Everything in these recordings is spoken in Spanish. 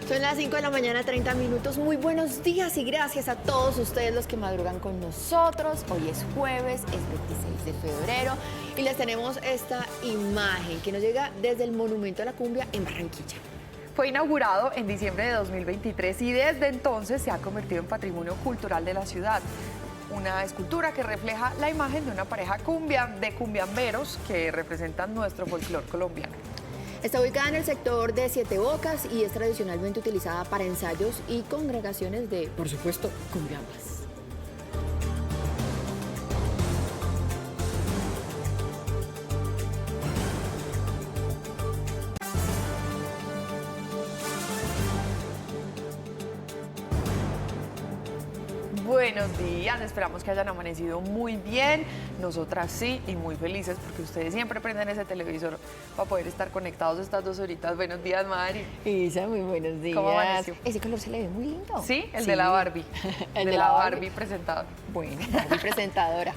Son las 5 de la mañana, 30 minutos. Muy buenos días y gracias a todos ustedes los que madrugan con nosotros. Hoy es jueves, es 26 de febrero y les tenemos esta imagen que nos llega desde el Monumento a la Cumbia en Barranquilla. Fue inaugurado en diciembre de 2023 y desde entonces se ha convertido en patrimonio cultural de la ciudad. Una escultura que refleja la imagen de una pareja de cumbiamberos que representan nuestro folclore colombiano. Está ubicada en el sector de Siete Bocas y es tradicionalmente utilizada para ensayos y congregaciones de, por supuesto, cumbiambas. Buenos días, esperamos que hayan amanecido muy bien, nosotras sí, y muy felices porque ustedes siempre prenden ese televisor para poder estar conectados estas 2 horitas. Buenos días, Mari. Isa, muy buenos días. ¿Cómo amaneció? Ese color se le ve muy lindo. Sí, el de la Barbie. El de la Barbie presentadora. Bueno, Barbie presentadora.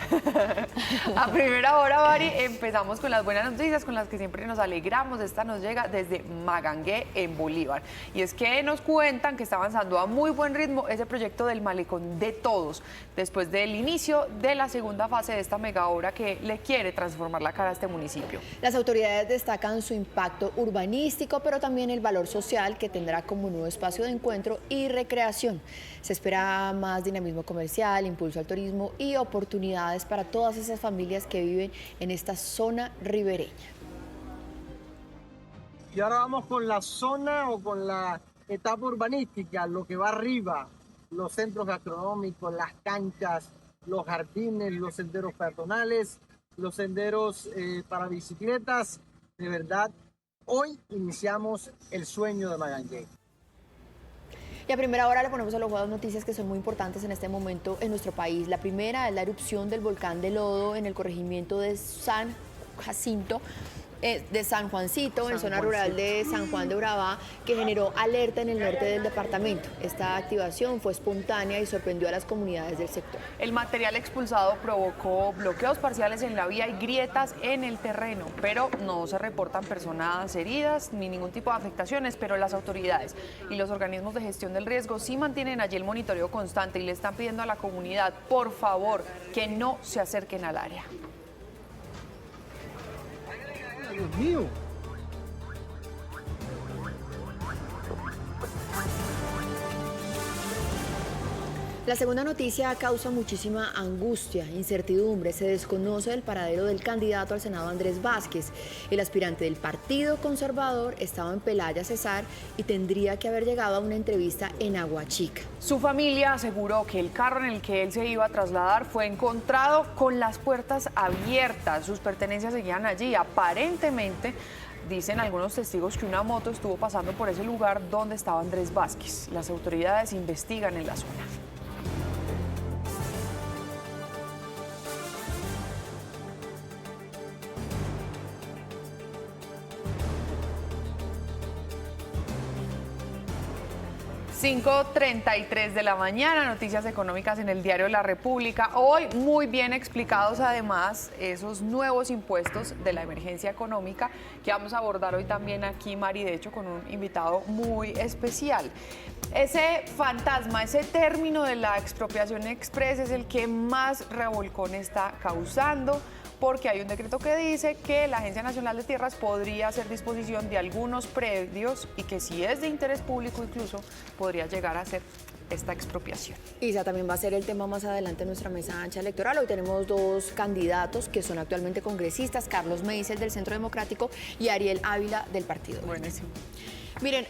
A primera hora, Mari, empezamos con las buenas noticias con las que siempre nos alegramos. Esta nos llega desde Magangué, en Bolívar. Y es que nos cuentan que está avanzando a muy buen ritmo ese proyecto del malecón de todos, después del inicio de la segunda fase de esta mega obra que le quiere transformar la cara a este municipio. Las autoridades destacan su impacto urbanístico, pero también el valor social que tendrá como nuevo espacio de encuentro y recreación. Se espera más dinamismo comercial, impulso al turismo y oportunidades para todas esas familias que viven en esta zona ribereña. Y ahora vamos con la zona o con la etapa urbanística, lo que va arriba. Los centros gastronómicos, las canchas, los jardines, los senderos peatonales, los senderos para bicicletas. De verdad, hoy iniciamos el sueño de Magangué. Y a primera hora le ponemos a los juegos noticias que son muy importantes en este momento en nuestro país. La primera es la erupción del volcán de lodo en el corregimiento de San Jacinto, de San Juancito, en zona rural de San Juan de Urabá, que generó alerta en el norte del departamento. Esta activación fue espontánea y sorprendió a las comunidades del sector. El material expulsado provocó bloqueos parciales en la vía y grietas en el terreno, pero no se reportan personas heridas ni ningún tipo de afectaciones, pero las autoridades y los organismos de gestión del riesgo sí mantienen allí el monitoreo constante y le están pidiendo a la comunidad, por favor, que no se acerquen al área. Dios mío. La segunda noticia causa muchísima angustia, incertidumbre. Se desconoce el paradero del candidato al Senado Andrés Vázquez. El aspirante del Partido Conservador estaba en Pelaya, Cesar, y tendría que haber llegado a una entrevista en Aguachica. Su familia aseguró que el carro en el que él se iba a trasladar fue encontrado con las puertas abiertas. Sus pertenencias seguían allí. Aparentemente, dicen algunos testigos que una moto estuvo pasando por ese lugar donde estaba Andrés Vázquez. Las autoridades investigan en la zona. ...5:33 de la mañana, noticias económicas en el diario La República. Hoy muy bien explicados además esos nuevos impuestos de la emergencia económica que vamos a abordar hoy también aquí, Mari, de hecho con un invitado muy especial. Ese fantasma, ese término de la expropiación express es el que más revolcón está causando, porque hay un decreto que dice que la Agencia Nacional de Tierras podría hacer disposición de algunos predios y que si es de interés público incluso podría llegar a ser esta expropiación. Isa, también va a ser el tema más adelante en nuestra mesa ancha electoral. Hoy tenemos 2 candidatos que son actualmente congresistas, Carlos Meisel del Centro Democrático y Ariel Ávila del Partido Verde. Buenísimo. Miren,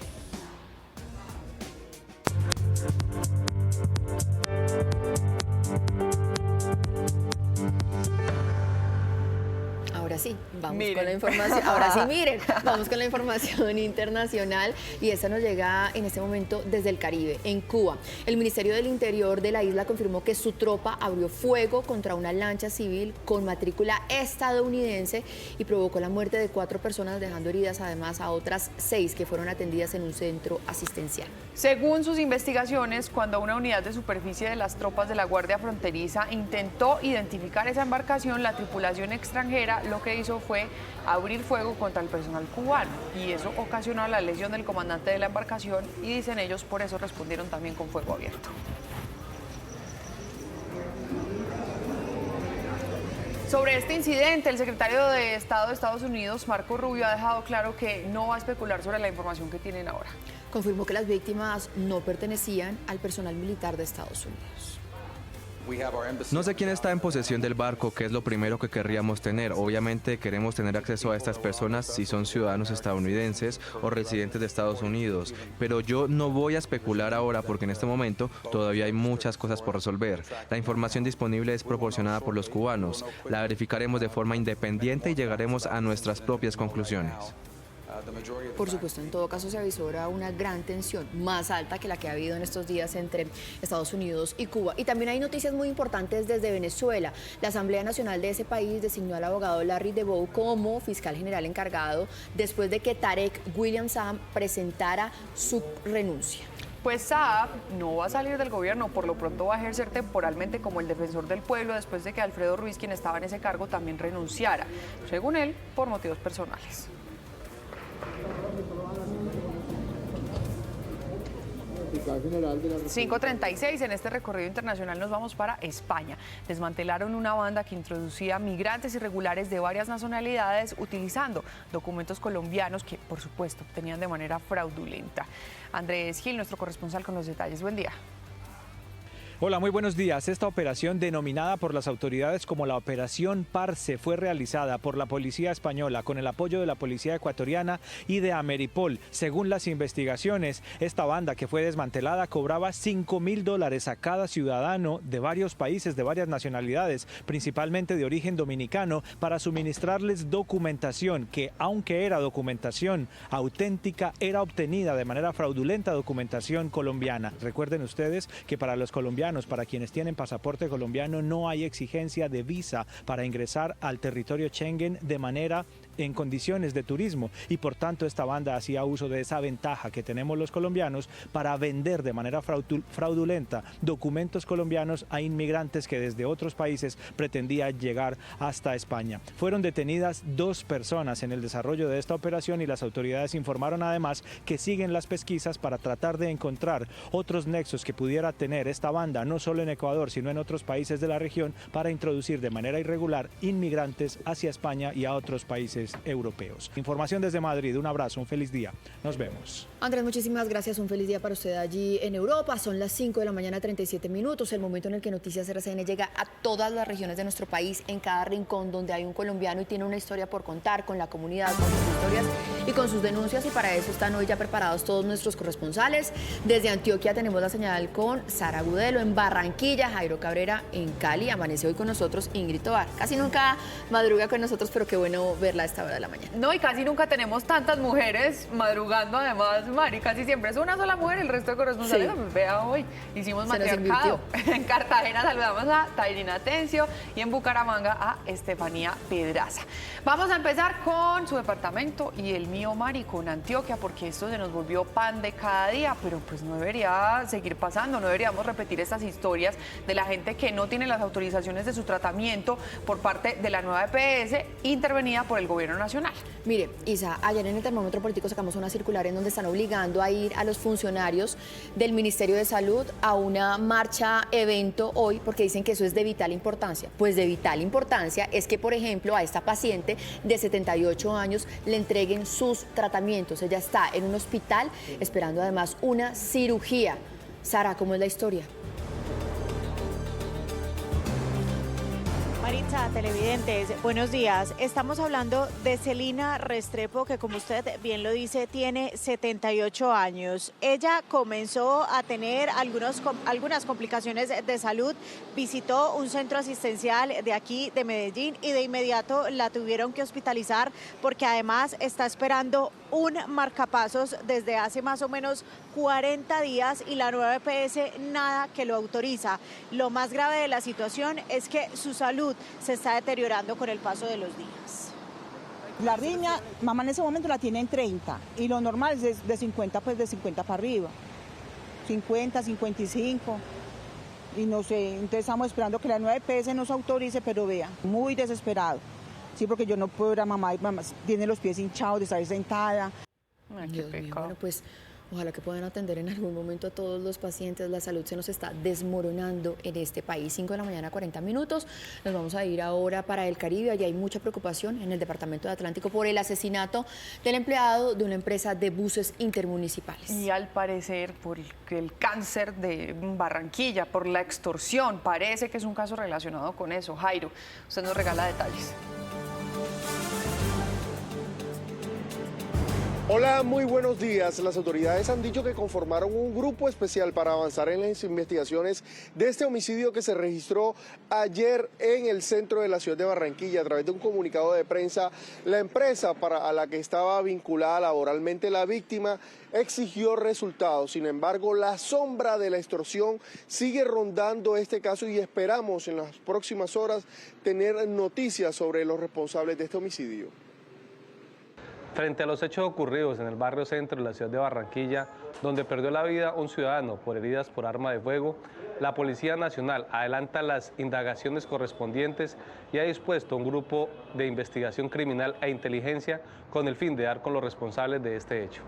ahora sí, vamos con la información. Ahora sí, miren, vamos con la información internacional y esta nos llega en este momento desde el Caribe, en Cuba. El Ministerio del Interior de la isla confirmó que su tropa abrió fuego contra una lancha civil con matrícula estadounidense y provocó la muerte de 4 personas, dejando heridas además a otras 6 que fueron atendidas en un centro asistencial. Según sus investigaciones, cuando una unidad de superficie de las tropas de la Guardia Fronteriza intentó identificar esa embarcación, la tripulación extranjera lo que que hizo fue abrir fuego contra el personal cubano y eso ocasionó la lesión del comandante de la embarcación y dicen ellos por eso respondieron también con fuego abierto. Sobre este incidente, el secretario de Estado de Estados Unidos, Marco Rubio, ha dejado claro que no va a especular sobre la información que tienen ahora. Confirmó que las víctimas no pertenecían al personal militar de Estados Unidos. No sé quién está en posesión del barco, que es lo primero que querríamos tener. Obviamente queremos tener acceso a estas personas si son ciudadanos estadounidenses o residentes de Estados Unidos. Pero yo no voy a especular ahora porque en este momento todavía hay muchas cosas por resolver. La información disponible es proporcionada por los cubanos. La verificaremos de forma independiente y llegaremos a nuestras propias conclusiones. Por supuesto, en todo caso se avisora una gran tensión, más alta que la que ha habido en estos días entre Estados Unidos y Cuba. Y también hay noticias muy importantes desde Venezuela. La Asamblea Nacional de ese país designó al abogado Larry DeVoe como fiscal general encargado después de que Tarek William Saab presentara su renuncia. Pues Saab no va a salir del gobierno, por lo pronto va a ejercer temporalmente como el defensor del pueblo después de que Alfredo Ruiz, quien estaba en ese cargo, también renunciara, según él, por motivos personales. 5:36, en este recorrido internacional nos vamos para España. Desmantelaron una banda que introducía migrantes irregulares de varias nacionalidades utilizando documentos colombianos que, por supuesto, obtenían de manera fraudulenta. Andrés Gil, nuestro corresponsal, con los detalles. Buen día. Hola, muy buenos días. Esta operación, denominada por las autoridades como la Operación Parse, fue realizada por la policía española con el apoyo de la policía ecuatoriana y de Ameripol. Según las investigaciones, esta banda que fue desmantelada cobraba $5.000 a cada ciudadano de varios países, de varias nacionalidades, principalmente de origen dominicano, para suministrarles documentación que, aunque era documentación auténtica, era obtenida de manera fraudulenta, documentación colombiana. Recuerden ustedes que para los colombianos, para quienes tienen pasaporte colombiano, no hay exigencia de visa para ingresar al territorio Schengen de manera en condiciones de turismo y por tanto esta banda hacía uso de esa ventaja que tenemos los colombianos para vender de manera fraudulenta documentos colombianos a inmigrantes que desde otros países pretendían llegar hasta España. Fueron detenidas 2 personas en el desarrollo de esta operación y las autoridades informaron además que siguen las pesquisas para tratar de encontrar otros nexos que pudiera tener esta banda, no solo en Ecuador, sino en otros países de la región, para introducir de manera irregular inmigrantes hacia España y a otros países europeos. Información desde Madrid, un abrazo, un feliz día. Nos vemos. Andrés, muchísimas gracias. Un feliz día para usted allí en Europa. Son las 5 de la mañana, 37 minutos, el momento en el que Noticias RCN llega a todas las regiones de nuestro país, en cada rincón donde hay un colombiano y tiene una historia por contar, con la comunidad, con sus historias y con sus denuncias, y para eso están hoy ya preparados todos nuestros corresponsales. Desde Antioquia tenemos la señal con Sara Gudelo, en Barranquilla, Jairo Cabrera en Cali, amanece hoy con nosotros Ingrid Tobar. Casi nunca madruga con nosotros, pero qué bueno verla a esta hora de la mañana. No, y casi nunca tenemos tantas mujeres madrugando, además, Mari, casi siempre es una sola mujer, el resto de corresponsales, sí. Pues vea hoy, hicimos matriarcado. En Cartagena saludamos a Tairina Atencio y en Bucaramanga a Estefanía Pedraza. Vamos a empezar con su departamento y el mío, Mari, con Antioquia, porque esto se nos volvió pan de cada día, pero pues no debería seguir pasando, no deberíamos repetir estas historias de la gente que no tiene las autorizaciones de su tratamiento por parte de la nueva EPS intervenida por el gobierno nacional. Mire, Isa, ayer en el Termómetro Político sacamos una circular en donde están obligando a ir a los funcionarios del Ministerio de Salud a una marcha evento hoy porque dicen que eso es de vital importancia. Pues de vital importancia es que, por ejemplo, a esta paciente de 78 años le entreguen sus tratamientos. Ella está en un hospital esperando además una cirugía. Sara, ¿cómo es la historia? Maritza, televidentes, buenos días. Estamos hablando de Celina Restrepo, que como usted bien lo dice, tiene 78 años. Ella comenzó a tener algunas complicaciones de salud, visitó un centro asistencial de aquí, de Medellín, y de inmediato la tuvieron que hospitalizar porque además está esperando un marcapasos desde hace más o menos 40 días y la nueva EPS nada que lo autoriza. Lo más grave de la situación es que su salud se está deteriorando con el paso de los días. La riña, mamá en ese momento la tiene en 30 y lo normal es de 50, pues de 50 para arriba. 50, 55 y no sé, entonces estamos esperando que la nueva EPS nos autorice, pero vea, muy desesperado. Sí, porque yo no puedo ir a mamá, y mamá tiene los pies hinchados de estar sentada. Ay, qué Dios mío, pecado. bueno, pues ojalá que puedan atender en algún momento a todos los pacientes. La salud se nos está desmoronando en este país. 5 de la mañana, 40 minutos. Nos vamos a ir ahora para el Caribe. Allí hay mucha preocupación en el departamento de Atlántico por el asesinato del empleado de una empresa de buses intermunicipales. Y al parecer, por el cáncer de Barranquilla, por la extorsión, parece que es un caso relacionado con eso. Jairo, usted nos regala detalles. Hola, muy buenos días. Las autoridades han dicho que conformaron un grupo especial para avanzar en las investigaciones de este homicidio que se registró ayer en el centro de la ciudad de Barranquilla. A través de un comunicado de prensa, la empresa a la que estaba vinculada laboralmente la víctima exigió resultados. Sin embargo, la sombra de la extorsión sigue rondando este caso y esperamos en las próximas horas tener noticias sobre los responsables de este homicidio. Frente a los hechos ocurridos en el barrio centro de la ciudad de Barranquilla, donde perdió la vida un ciudadano por heridas por arma de fuego, la Policía Nacional adelanta las indagaciones correspondientes y ha dispuesto un grupo de investigación criminal e inteligencia con el fin de dar con los responsables de este hecho.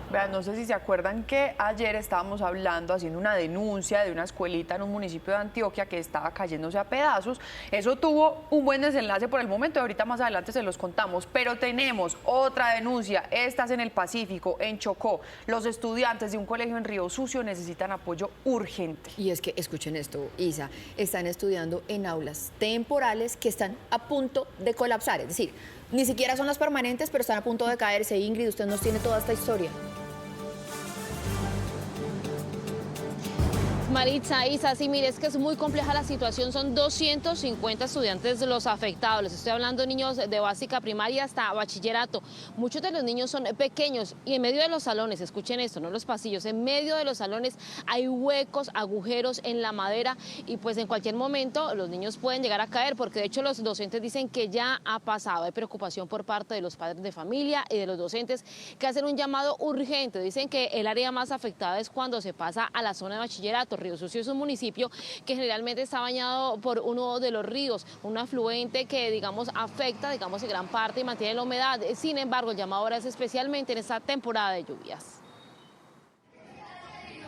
Vean, no sé si se acuerdan que ayer estábamos hablando, haciendo una denuncia de una escuelita en un municipio de Antioquia que estaba cayéndose a pedazos. Eso tuvo un buen desenlace por el momento y ahorita más adelante se los contamos. Pero tenemos otra denuncia, esta es en el Pacífico, en Chocó. Los estudiantes de un colegio en Río Sucio necesitan apoyo urgente. Y es que, escuchen esto, Isa, están estudiando en aulas temporales que están a punto de colapsar. Es decir, ni siquiera son las permanentes, pero están a punto de caerse. Ingrid, usted nos tiene toda esta historia. Maritza, Isa, sí, mire, es que es muy compleja la situación, son 250 estudiantes los afectados, les estoy hablando de niños de básica primaria hasta bachillerato. Muchos de los niños son pequeños y en medio de los salones, escuchen esto, no los pasillos, en medio de los salones hay huecos, agujeros en la madera y pues en cualquier momento los niños pueden llegar a caer, porque de hecho los docentes dicen que ya ha pasado. Hay preocupación por parte de los padres de familia y de los docentes que hacen un llamado urgente. Dicen que el área más afectada es cuando se pasa a la zona de bachillerato. Río Sucio es un municipio que generalmente está bañado por uno de los ríos, un afluente que, digamos, afecta, digamos, en gran parte y mantiene la humedad. Sin embargo, el llamado ahora es especialmente en esta temporada de lluvias.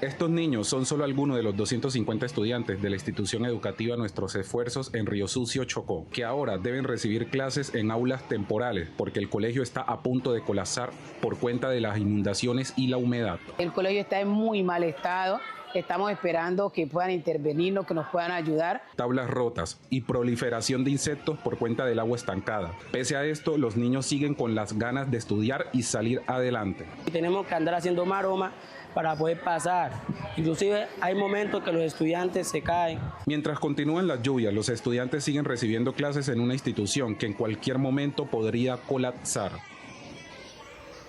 Estos niños son solo algunos de los 250 estudiantes de la institución educativa Nuestros Esfuerzos en Río Sucio, Chocó, que ahora deben recibir clases en aulas temporales porque el colegio está a punto de colapsar por cuenta de las inundaciones y la humedad. El colegio está en muy mal estado. Estamos esperando que puedan intervenirnos, que nos puedan ayudar. Tablas rotas y proliferación de insectos por cuenta del agua estancada. Pese a esto, los niños siguen con las ganas de estudiar y salir adelante. Y tenemos que andar haciendo maroma para poder pasar. Inclusive hay momentos que los estudiantes se caen. Mientras continúan las lluvias, los estudiantes siguen recibiendo clases en una institución que en cualquier momento podría colapsar.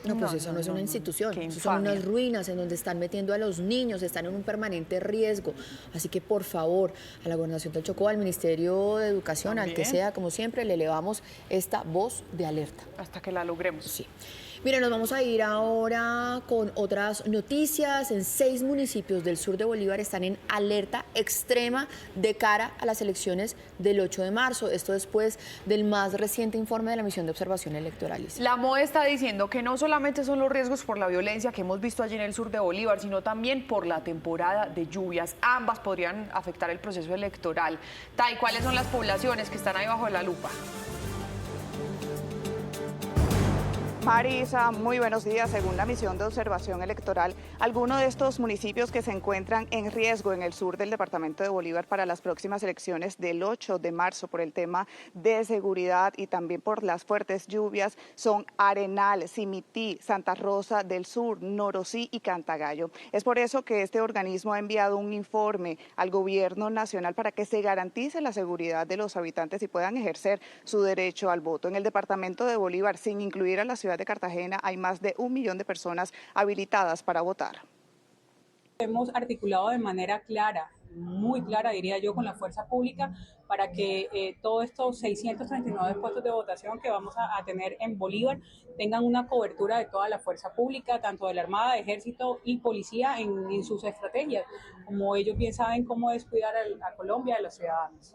No, pues eso no es una institución, eso son unas ruinas en donde están metiendo a los niños, están en un permanente riesgo. Así que, por favor, a la Gobernación del Chocó, al Ministerio de Educación, al que sea, como siempre, le elevamos esta voz de alerta. Hasta que la logremos. Sí. Miren, nos vamos a ir ahora con otras noticias. En 6 municipios del sur de Bolívar están en alerta extrema de cara a las elecciones del 8 de marzo. Esto después del más reciente informe de la Misión de Observación Electoral. La MOE está diciendo que no solamente son los riesgos por la violencia que hemos visto allí en el sur de Bolívar, sino también por la temporada de lluvias. Ambas podrían afectar el proceso electoral. Tai, ¿cuáles son las poblaciones que están ahí bajo la lupa? Marisa, muy buenos días. Según la Misión de Observación Electoral, algunos de estos municipios que se encuentran en riesgo en el sur del departamento de Bolívar para las próximas elecciones del 8 de marzo por el tema de seguridad y también por las fuertes lluvias son Arenal, Simití, Santa Rosa del Sur, Norosí y Cantagallo. Es por eso que este organismo ha enviado un informe al gobierno nacional para que se garantice la seguridad de los habitantes y puedan ejercer su derecho al voto. En el departamento de Bolívar, sin incluir a la ciudad de Cartagena, hay más de 1 millón de personas habilitadas para votar. Hemos articulado de manera clara, muy clara diría yo, con la fuerza pública para que todos estos 639 puestos de votación que vamos a tener en Bolívar tengan una cobertura de toda la fuerza pública, tanto de la Armada, de Ejército y Policía en sus estrategias, como ellos bien saben cómo descuidar a Colombia, a los ciudadanos.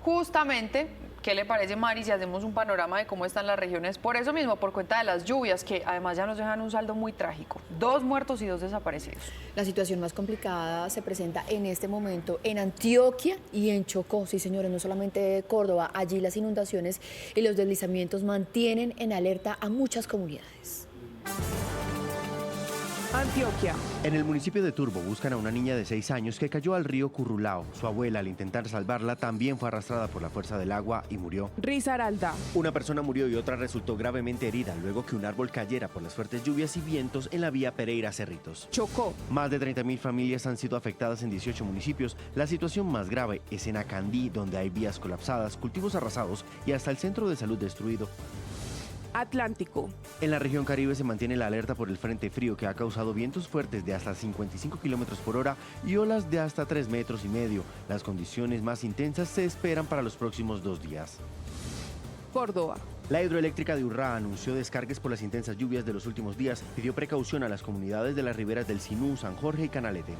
Justamente ¿Qué le parece, Mari, si hacemos un panorama de cómo están las regiones? Por eso mismo, por cuenta de las lluvias, que además ya nos dejan un saldo muy trágico. 2 muertos y 2 desaparecidos. La situación más complicada se presenta en este momento en Antioquia y en Chocó. Sí, señores, no solamente Córdoba. Allí las inundaciones y los deslizamientos mantienen en alerta a muchas comunidades. Antioquia. En el municipio de Turbo buscan a una niña de 6 años que cayó al río Currulao. Su abuela, al intentar salvarla, también fue arrastrada por la fuerza del agua y murió. Risaralda. Una persona murió y otra resultó gravemente herida luego que un árbol cayera por las fuertes lluvias y vientos en la vía Pereira-Cerritos. Chocó. Más de 30.000 familias han sido afectadas en 18 municipios. La situación más grave es en Acandí, donde hay vías colapsadas, cultivos arrasados y hasta el centro de salud destruido. Atlántico. En la región Caribe se mantiene la alerta por el frente frío que ha causado vientos fuertes de hasta 55 kilómetros por hora y olas de hasta 3,5 metros. Las condiciones más intensas se esperan para los próximos 2 días. Córdoba. La hidroeléctrica de Urrá anunció descargues por las intensas lluvias de los últimos días y dio precaución a las comunidades de las riberas del Sinú, San Jorge y Canalete.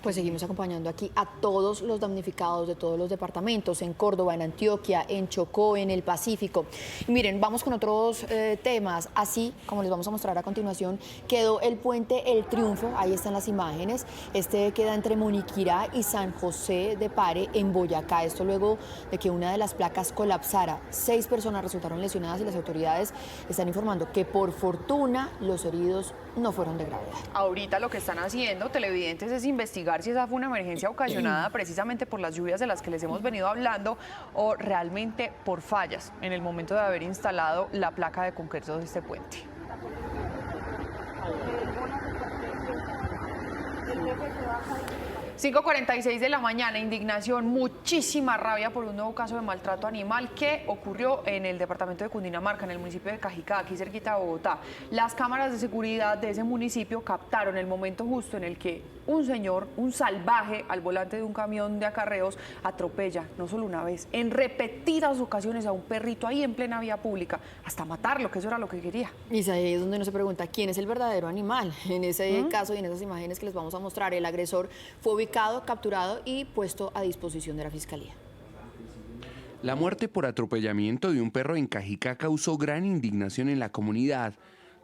Pues seguimos acompañando aquí a todos los damnificados de todos los departamentos, en Córdoba, en Antioquia, en Chocó, en el Pacífico. Y miren, vamos con otros temas. Así, como les vamos a mostrar a continuación, quedó el puente El Triunfo, ahí están las imágenes. Este queda entre Moniquirá y San José de Pare, en Boyacá. Esto luego de que una de las placas colapsara. 6 personas resultaron lesionadas y las autoridades están informando que por fortuna los heridos no fueron de gravedad. Ahorita lo que están haciendo televidentes es investigar si esa fue una emergencia ocasionada precisamente por las lluvias de las que les hemos venido hablando o realmente por fallas en el momento de haber instalado la placa de concreto de este puente. 5:46 de la mañana, indignación, muchísima rabia por un nuevo caso de maltrato animal que ocurrió en el departamento de Cundinamarca, en el municipio de Cajicá, aquí cerquita de Bogotá. Las cámaras de seguridad de ese municipio captaron el momento justo en el que un señor, un salvaje, al volante de un camión de acarreos, atropella, no solo una vez, en repetidas ocasiones a un perrito ahí en plena vía pública, hasta matarlo, que eso era lo que quería. Y ahí es donde uno se pregunta, ¿quién es el verdadero animal? En ese caso y en esas imágenes que les vamos a mostrar, el agresor fue ubicado, capturado y puesto a disposición de la Fiscalía. La muerte por atropellamiento de un perro en Cajicá causó gran indignación en la comunidad.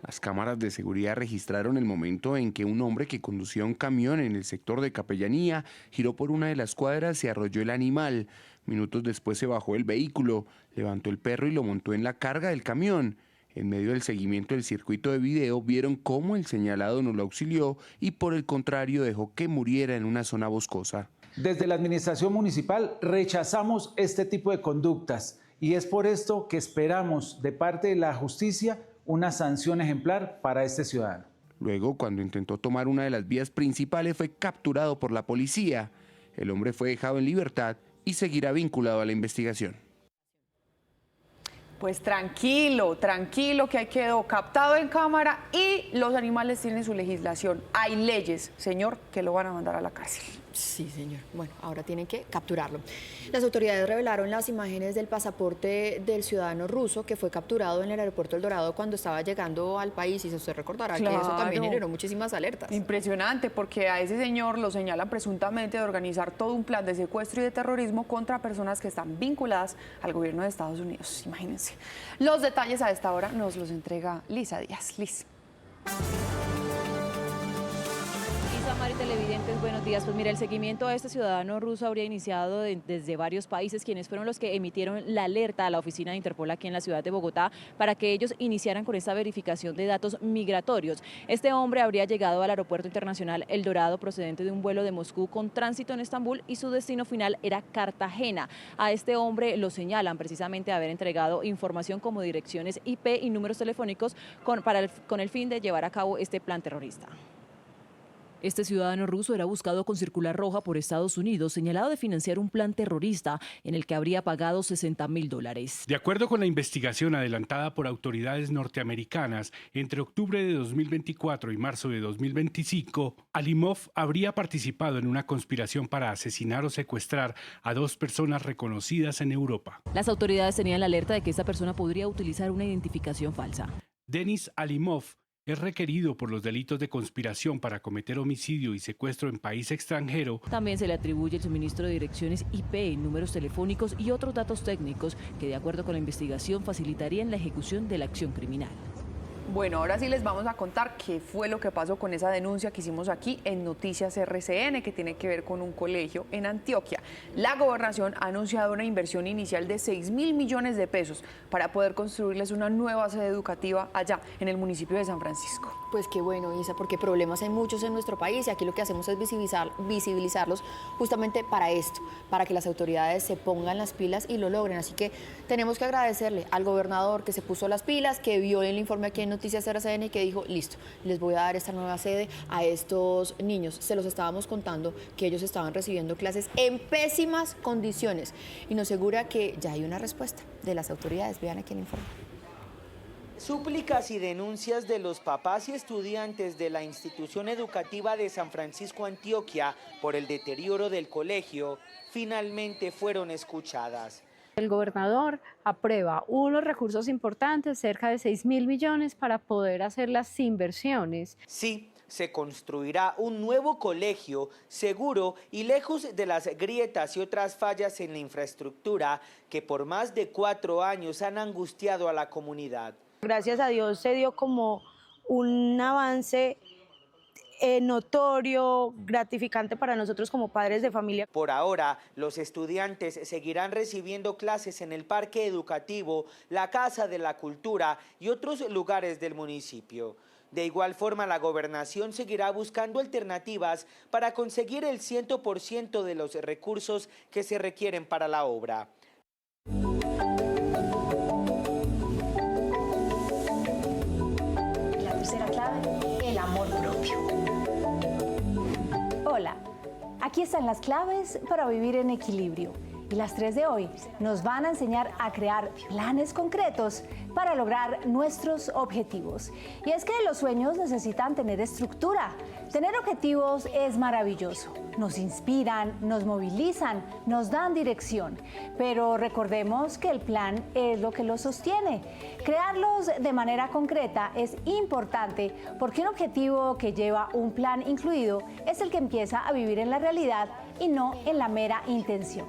Las cámaras de seguridad registraron el momento en que un hombre que conducía un camión en el sector de Capellanía giró por una de las cuadras y arrolló el animal. Minutos después se bajó el vehículo, levantó el perro y lo montó en la carga del camión. En medio del seguimiento del circuito de video vieron cómo el señalado no lo auxilió y por el contrario dejó que muriera en una zona boscosa. Desde la administración municipal rechazamos este tipo de conductas y es por esto que esperamos de parte de la justicia una sanción ejemplar para este ciudadano. Luego, cuando intentó tomar una de las vías principales, fue capturado por la policía. El hombre fue dejado en libertad y seguirá vinculado a la investigación. Pues tranquilo, tranquilo, que ahí quedó captado en cámara y los animales tienen su legislación. Hay leyes, señor, que lo van a mandar a la cárcel. Sí, señor. Bueno, ahora tienen que capturarlo. Las autoridades revelaron las imágenes del pasaporte del ciudadano ruso que fue capturado en el aeropuerto El Dorado cuando estaba llegando al país y se usted recordará que eso también generó muchísimas alertas. Impresionante, porque a ese señor lo señalan presuntamente de organizar todo un plan de secuestro y de terrorismo contra personas que están vinculadas al gobierno de Estados Unidos. Imagínense. Los detalles a esta hora nos los entrega Lisa Díaz. Liz. Mari, televidentes, buenos días. Pues mira, el seguimiento a este ciudadano ruso habría iniciado desde varios países, quienes fueron los que emitieron la alerta a la oficina de Interpol aquí en la ciudad de Bogotá para que ellos iniciaran con esta verificación de datos migratorios. Este hombre habría llegado al aeropuerto internacional El Dorado procedente de un vuelo de Moscú con tránsito en Estambul y su destino final era Cartagena. A este hombre lo señalan precisamente de haber entregado información como direcciones IP y números telefónicos con el fin de llevar a cabo este plan terrorista. Este ciudadano ruso era buscado con circular roja por Estados Unidos, señalado de financiar un plan terrorista en el que habría pagado $60.000. De acuerdo con la investigación adelantada por autoridades norteamericanas, entre octubre de 2024 y marzo de 2025, Alimov habría participado en una conspiración para asesinar o secuestrar a 2 personas reconocidas en Europa. Las autoridades tenían la alerta de que esta persona podría utilizar una identificación falsa. Denis Alimov es requerido por los delitos de conspiración para cometer homicidio y secuestro en país extranjero. También se le atribuye el suministro de direcciones IP, números telefónicos y otros datos técnicos que, de acuerdo con la investigación, facilitarían la ejecución de la acción criminal. Bueno, ahora sí les vamos a contar qué fue lo que pasó con esa denuncia que hicimos aquí en Noticias RCN, que tiene que ver con un colegio en Antioquia. La gobernación ha anunciado una inversión inicial de 6.000 millones de pesos para poder construirles una nueva sede educativa allá, en el municipio de San Francisco. Pues qué bueno, Isa, porque problemas hay muchos en nuestro país y aquí lo que hacemos es visibilizarlos justamente para esto, para que las autoridades se pongan las pilas y lo logren. Así que tenemos que agradecerle al gobernador que se puso las pilas, que vio el informe aquí en Noticias RCN y que dijo, listo, les voy a dar esta nueva sede a estos niños. Se los estábamos contando que ellos estaban recibiendo clases en pésimas condiciones y nos asegura que ya hay una respuesta de las autoridades. Vean aquí el informe. Súplicas y denuncias de los papás y estudiantes de la institución educativa de San Francisco, Antioquia, por el deterioro del colegio, finalmente fueron escuchadas. El gobernador aprueba unos recursos importantes, cerca de 6.000 millones, para poder hacer las inversiones. Sí, se construirá un nuevo colegio seguro y lejos de las grietas y otras fallas en la infraestructura que por más de 4 años han angustiado a la comunidad. Gracias a Dios se dio como un avance notorio, gratificante para nosotros como padres de familia. Por ahora, los estudiantes seguirán recibiendo clases en el parque educativo, la Casa de la Cultura y otros lugares del municipio. De igual forma, la gobernación seguirá buscando alternativas para conseguir el 100% de los recursos que se requieren para la obra. La tercera clave, el amor propio. Hola, aquí están las claves para vivir en equilibrio. Y las 3 de hoy nos van a enseñar a crear planes concretos para lograr nuestros objetivos. Y es que los sueños necesitan tener estructura. Tener objetivos es maravilloso. Nos inspiran, nos movilizan, nos dan dirección. Pero recordemos que el plan es lo que los sostiene. Crearlos de manera concreta es importante porque un objetivo que lleva un plan incluido es el que empieza a vivir en la realidad y no en la mera intención.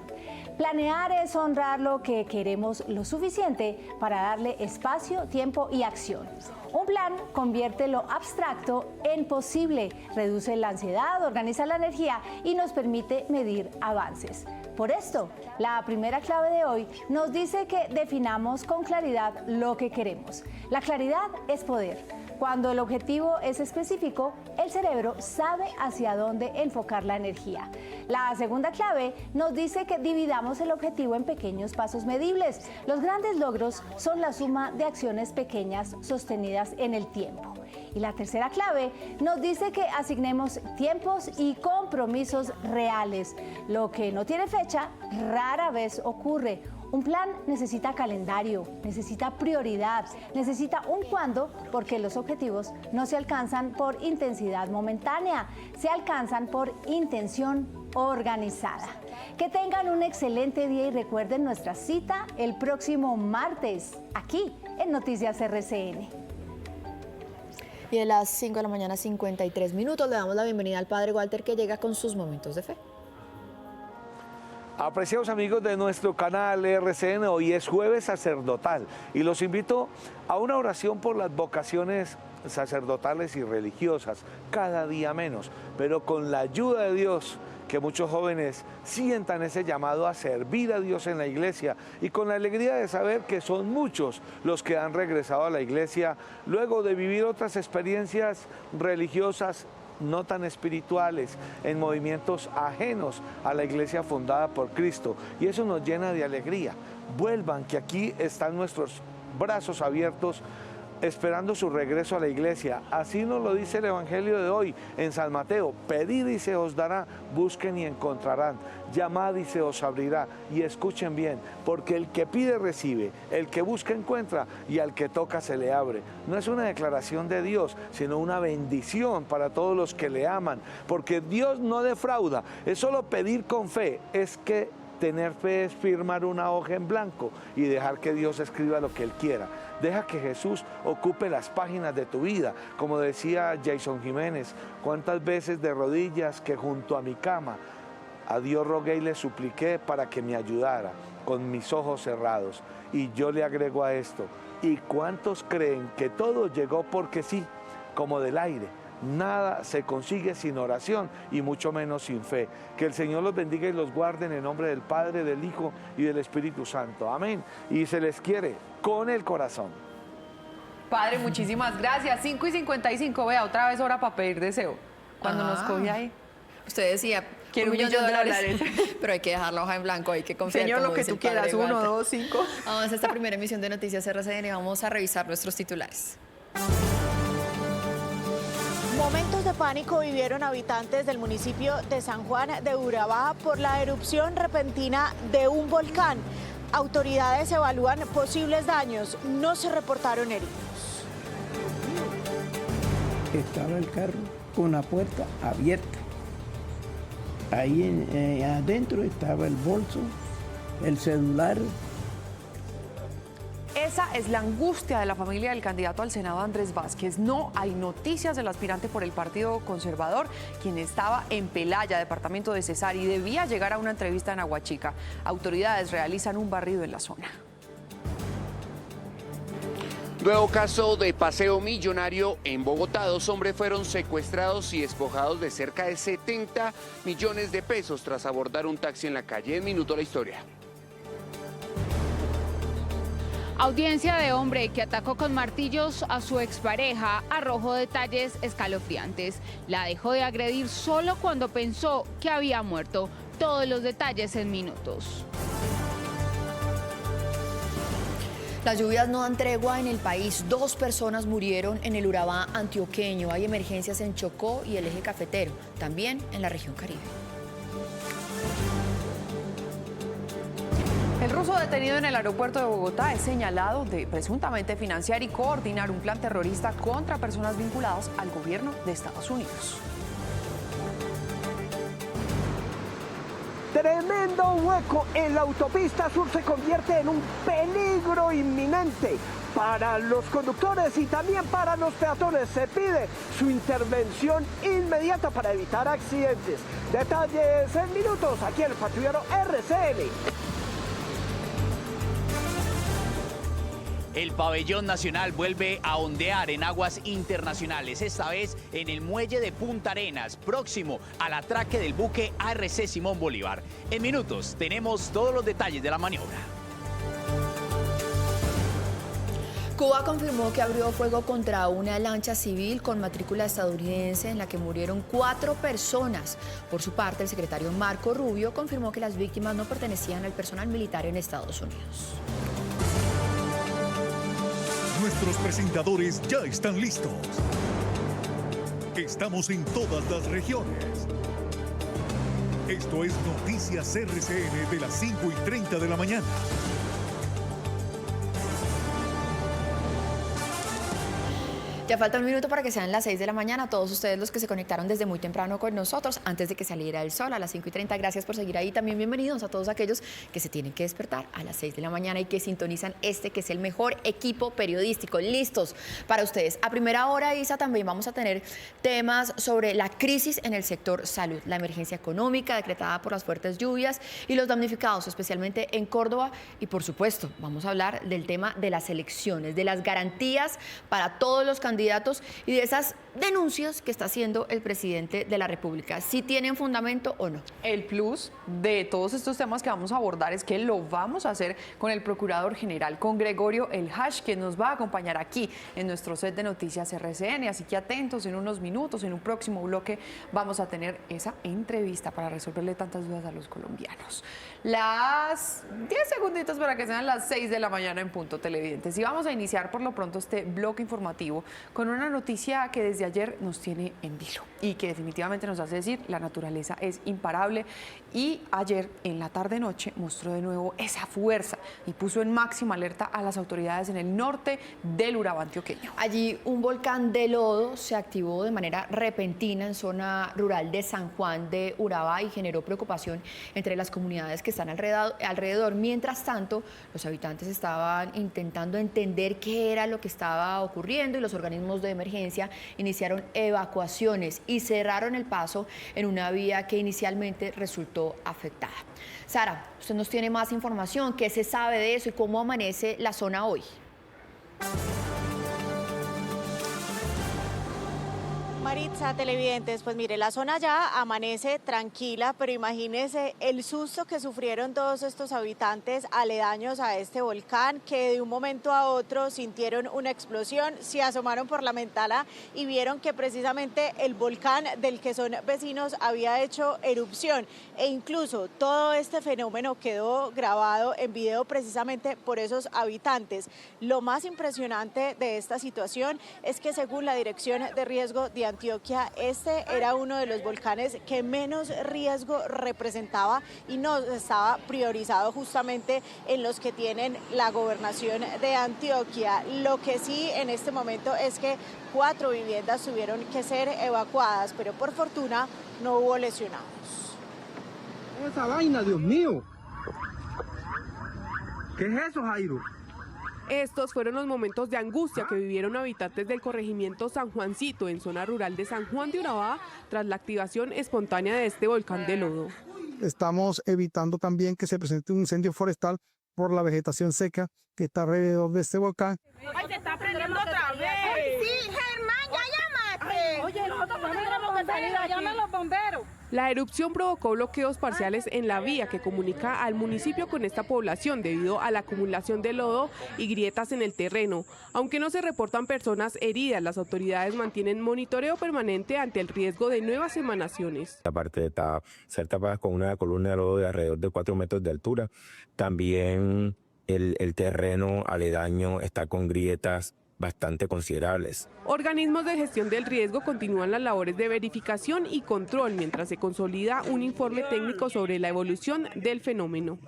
Planear es honrar lo que queremos lo suficiente para darle espacio, tiempo y acción. Un plan convierte lo abstracto en posible, reduce la ansiedad, organiza la energía y nos permite medir avances. Por esto, la primera clave de hoy nos dice que definamos con claridad lo que queremos. La claridad es poder. Cuando el objetivo es específico, el cerebro sabe hacia dónde enfocar la energía. La segunda clave nos dice que dividamos el objetivo en pequeños pasos medibles. Los grandes logros son la suma de acciones pequeñas sostenidas en el tiempo. Y la tercera clave nos dice que asignemos tiempos y compromisos reales. Lo que no tiene fecha rara vez ocurre. Un plan necesita calendario, necesita prioridad, necesita un cuándo, porque los objetivos no se alcanzan por intensidad momentánea, se alcanzan por intención organizada. Que tengan un excelente día y recuerden nuestra cita el próximo martes, aquí en Noticias RCN. Y a las 5 de la mañana, 53 minutos, le damos la bienvenida al Padre Walter, que llega con sus momentos de fe. Apreciados amigos de nuestro canal RCN, hoy es jueves sacerdotal y los invito a una oración por las vocaciones sacerdotales y religiosas, cada día menos, pero con la ayuda de Dios, que muchos jóvenes sientan ese llamado a servir a Dios en la iglesia y con la alegría de saber que son muchos los que han regresado a la iglesia luego de vivir otras experiencias religiosas no tan espirituales, en movimientos ajenos a la iglesia fundada por Cristo, y eso nos llena de alegría. Vuelvan, que aquí están nuestros brazos abiertos esperando su regreso a la iglesia. Así nos lo dice el Evangelio de hoy en San Mateo: pedid y se os dará, busquen y encontrarán, llamad y se os abrirá. Y escuchen bien, porque el que pide recibe, el que busca encuentra y al que toca se le abre. No es una declaración de Dios, sino una bendición para todos los que le aman, porque Dios no defrauda. Es solo pedir con fe, es que Tener fe es firmar una hoja en blanco y dejar que Dios escriba lo que Él quiera. Deja que Jesús ocupe las páginas de tu vida. Como decía Jason Jiménez, cuántas veces de rodillas que junto a mi cama a Dios rogué y le supliqué para que me ayudara con mis ojos cerrados. Y yo le agrego a esto, ¿y cuántos creen que todo llegó porque sí, como del aire? Nada se consigue sin oración y mucho menos sin fe. Que el Señor los bendiga y los guarde en el nombre del Padre, del Hijo y del Espíritu Santo. Amén. Y se les quiere con el corazón. Padre, muchísimas gracias. 5:55, vea, otra vez hora para pedir deseo. Cuando nos coge ahí. Usted decía, quiero $1 millón de dólares. Pero hay que dejar la hoja en blanco, hay que confiar. Señor, lo que tú quieras, 1, 2, 5. Vamos a esta primera emisión de Noticias RCN y vamos a revisar nuestros titulares. Momentos de pánico vivieron habitantes del municipio de San Juan de Urabá por la erupción repentina de un volcán. Autoridades evalúan posibles daños, no se reportaron heridos. Estaba el carro con la puerta abierta. Ahí adentro estaba el bolso, el celular. Esa es la angustia de la familia del candidato al Senado Andrés Vázquez. No hay noticias del aspirante por el Partido Conservador, quien estaba en Pelaya, departamento de Cesar, y debía llegar a una entrevista en Aguachica. Autoridades realizan un barrido en la zona. Nuevo caso de paseo millonario en Bogotá. 2 hombres fueron secuestrados y despojados de cerca de 70 millones de pesos tras abordar un taxi en la calle. En minuto la historia. Audiencia de hombre que atacó con martillos a su expareja arrojó detalles escalofriantes. La dejó de agredir solo cuando pensó que había muerto. Todos los detalles en minutos. Las lluvias no dan tregua en el país. 2 personas murieron en el Urabá antioqueño. Hay emergencias en Chocó y el eje cafetero, también en la región Caribe. El ruso detenido en el aeropuerto de Bogotá es señalado de presuntamente financiar y coordinar un plan terrorista contra personas vinculadas al gobierno de Estados Unidos. Tremendo hueco en la autopista sur se convierte en un peligro inminente para los conductores y también para los peatones. Se pide su intervención inmediata para evitar accidentes. Detalles en minutos aquí en el patrullero RCN. El pabellón nacional vuelve a ondear en aguas internacionales, esta vez en el muelle de Punta Arenas, próximo al atraque del buque ARC Simón Bolívar. En minutos tenemos todos los detalles de la maniobra. Cuba confirmó que abrió fuego contra una lancha civil con matrícula estadounidense en la que murieron 4 personas. Por su parte, el secretario Marco Rubio confirmó que las víctimas no pertenecían al personal militar en Estados Unidos. Nuestros presentadores ya están listos. Estamos en todas las regiones. Esto es Noticias RCN de las 5:30 de la mañana. Ya falta un minuto para que sean las 6 de la mañana. Todos ustedes los que se conectaron desde muy temprano con nosotros, antes de que saliera el sol a las 5:30, gracias por seguir ahí. También bienvenidos a todos aquellos que se tienen que despertar a las 6 de la mañana y que sintonizan este que es el mejor equipo periodístico. Listos para ustedes. A primera hora, Isa, también vamos a tener temas sobre la crisis en el sector salud, la emergencia económica decretada por las fuertes lluvias y los damnificados, especialmente en Córdoba. Y por supuesto, vamos a hablar del tema de las elecciones, de las garantías para todos los candidatos y de esas denuncias que está haciendo el presidente de la República, si tienen fundamento o no. El plus de todos estos temas que vamos a abordar es que lo vamos a hacer con el Procurador General, con Gregorio El Hash, que nos va a acompañar aquí en nuestro set de Noticias RCN, así que atentos, en unos minutos, en un próximo bloque, vamos a tener esa entrevista para resolverle tantas dudas a los colombianos. Las 10 segunditos para que sean las 6 de la mañana en punto, televidentes. Y vamos a iniciar por lo pronto este bloque informativo con una noticia que desde ayer nos tiene en vilo y que definitivamente nos hace decir la naturaleza es imparable, y ayer en la tarde-noche mostró de nuevo esa fuerza y puso en máxima alerta a las autoridades en el norte del Urabá antioqueño. Allí un volcán de lodo se activó de manera repentina en zona rural de San Juan de Urabá y generó preocupación entre las comunidades que están alrededor. Mientras tanto, los habitantes estaban intentando entender qué era lo que estaba ocurriendo y los organismos de emergencia iniciaron evacuaciones y cerraron el paso en una vía que inicialmente resultó afectada. Sara, usted nos tiene más información. ¿Qué se sabe de eso y cómo amanece la zona hoy? Maritza, televidentes, pues mire, la zona ya amanece tranquila, pero imagínense el susto que sufrieron todos estos habitantes aledaños a este volcán, que de un momento a otro sintieron una explosión, se asomaron por la ventana y vieron que precisamente el volcán del que son vecinos había hecho erupción, e incluso todo este fenómeno quedó grabado en video precisamente por esos habitantes. Lo más impresionante de esta situación es que, según la Dirección de Riesgo de Antioquia, este era uno de los volcanes que menos riesgo representaba y no estaba priorizado justamente en los que tienen la gobernación de Antioquia. Lo que sí en este momento es que 4 viviendas tuvieron que ser evacuadas, pero por fortuna no hubo lesionados. Esa vaina, Dios mío. ¿Qué es eso, Jairo? Estos fueron los momentos de angustia que vivieron habitantes del corregimiento San Juancito, en zona rural de San Juan de Urabá, tras la activación espontánea de este volcán de lodo. Estamos evitando también que se presente un incendio forestal por la vegetación seca que está alrededor de este volcán. ¡Ay, se está prendiendo otra vez! ¡Ay, sí, Germán, ya llamaste! Oye, nosotros también tenemos que salir, llamen a los bomberos. La erupción provocó bloqueos parciales en la vía que comunica al municipio con esta población debido a la acumulación de lodo y grietas en el terreno. Aunque no se reportan personas heridas, las autoridades mantienen monitoreo permanente ante el riesgo de nuevas emanaciones. La parte está ser tapada con una columna de lodo de alrededor de 4 metros de altura. También el terreno aledaño está con grietas bastante considerables. Organismos de gestión del riesgo continúan las labores de verificación y control mientras se consolida un informe técnico sobre la evolución del fenómeno.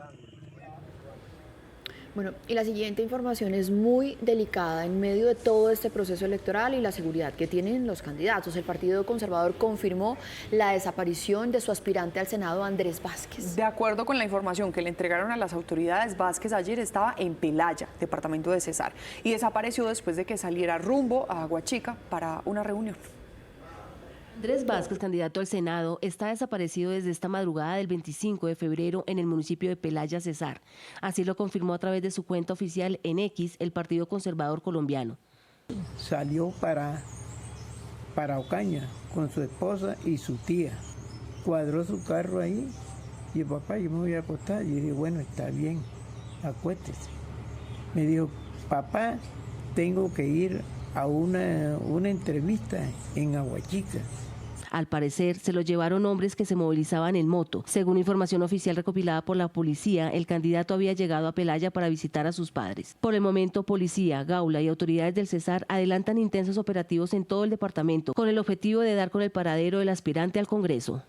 Bueno, y la siguiente información es muy delicada en medio de todo este proceso electoral y la seguridad que tienen los candidatos. El Partido Conservador confirmó la desaparición de su aspirante al Senado, Andrés Vázquez. De acuerdo con la información que le entregaron a las autoridades, Vázquez ayer estaba en Pelaya, departamento de Cesar, y desapareció después de que saliera rumbo a Aguachica para una reunión. Andrés Vázquez, candidato al Senado, está desaparecido desde esta madrugada del 25 de febrero en el municipio de Pelaya, Cesar. Así lo confirmó a través de su cuenta oficial en X el Partido Conservador colombiano. Salió para Ocaña con su esposa y su tía. Cuadró su carro ahí y papá, yo me voy a acostar. Y yo dije, bueno, está bien, acuéstese. Me dijo, papá, tengo que ir a una entrevista en Aguachica. Al parecer, se lo llevaron hombres que se movilizaban en moto. Según información oficial recopilada por la policía, el candidato había llegado a Pelaya para visitar a sus padres. Por el momento, policía, Gaula y autoridades del Cesar adelantan intensos operativos en todo el departamento, con el objetivo de dar con el paradero del aspirante al Congreso.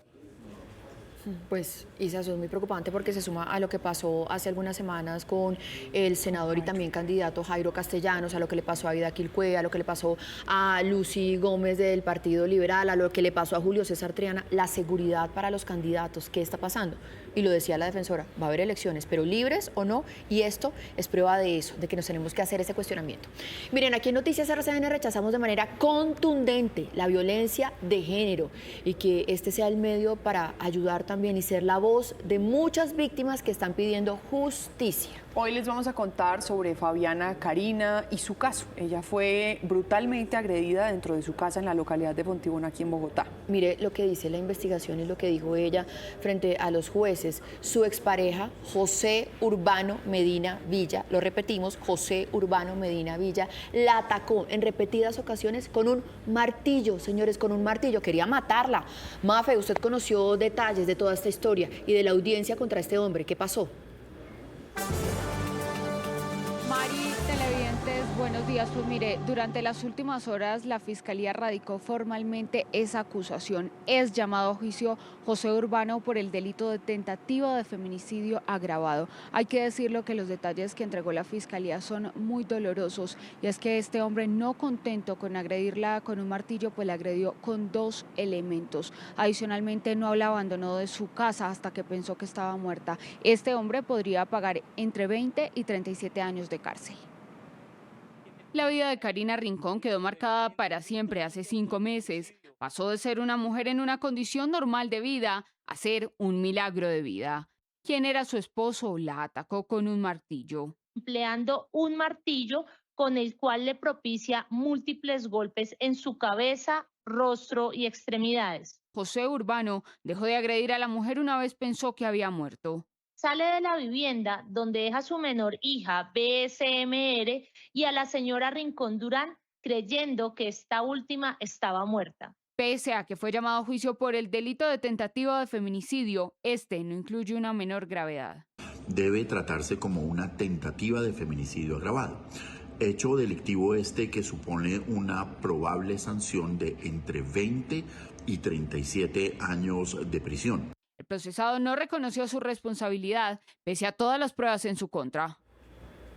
Pues, Isa, eso es muy preocupante porque se suma a lo que pasó hace algunas semanas con el senador y también candidato Jairo Castellanos, a lo que le pasó a Vida Quilpué, a lo que le pasó a Lucy Gómez del Partido Liberal, a lo que le pasó a Julio César Triana. La seguridad para los candidatos, ¿qué está pasando? Y lo decía la defensora, va a haber elecciones, pero libres o no, y esto es prueba de eso, de que nos tenemos que hacer ese cuestionamiento. Miren, aquí en Noticias RCN rechazamos de manera contundente la violencia de género y que este sea el medio para ayudar también y ser la voz de muchas víctimas que están pidiendo justicia. Hoy les vamos a contar sobre Fabiana Karina y su caso. Ella fue brutalmente agredida dentro de su casa en la localidad de Fontibón, aquí en Bogotá. Mire lo que dice la investigación y lo que dijo ella frente a los jueces. Su expareja, José Urbano Medina Villa, lo repetimos, José Urbano Medina Villa, la atacó en repetidas ocasiones con un martillo, señores, con un martillo. Quería matarla. Mafe, usted conoció detalles de toda esta historia y de la audiencia contra este hombre. ¿Qué pasó? Mari, televidentes, Buenos días, pues mire, durante las últimas horas la Fiscalía radicó formalmente esa acusación. Es llamado a juicio José Urbano por el delito de tentativa de feminicidio agravado. Hay que decirlo que los detalles que entregó la Fiscalía son muy dolorosos, y es que este hombre, no contento con agredirla con un martillo, pues la agredió con 2 elementos. Adicionalmente, no la abandonó de su casa hasta que pensó que estaba muerta. Este hombre podría pagar entre 20 y 37 años de cárcel. La vida de Karina Rincón quedó marcada para siempre hace 5 meses. Pasó de ser una mujer en una condición normal de vida a ser un milagro de vida. ¿Quién era su esposo? La atacó con un martillo. Empleando un martillo con el cual le propicia múltiples golpes en su cabeza, rostro y extremidades. José Urbano dejó de agredir a la mujer una vez pensó que había muerto. Sale de la vivienda donde deja a su menor hija, BSMR, y a la señora Rincón Durán, creyendo que esta última estaba muerta. Pese a que fue llamado a juicio por el delito de tentativa de feminicidio, este no incluye una menor gravedad. Debe tratarse como una tentativa de feminicidio agravado. Hecho delictivo este que supone una probable sanción de entre 20 y 37 años de prisión. El procesado no reconoció su responsabilidad, pese a todas las pruebas en su contra.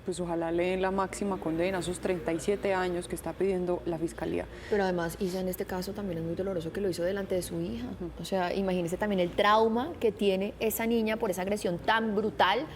Pues ojalá le den la máxima condena, esos 37 años que está pidiendo la Fiscalía. Pero además, Isa, en este caso también es muy doloroso que lo hizo delante de su hija. O sea, imagínese también el trauma que tiene esa niña por esa agresión tan brutal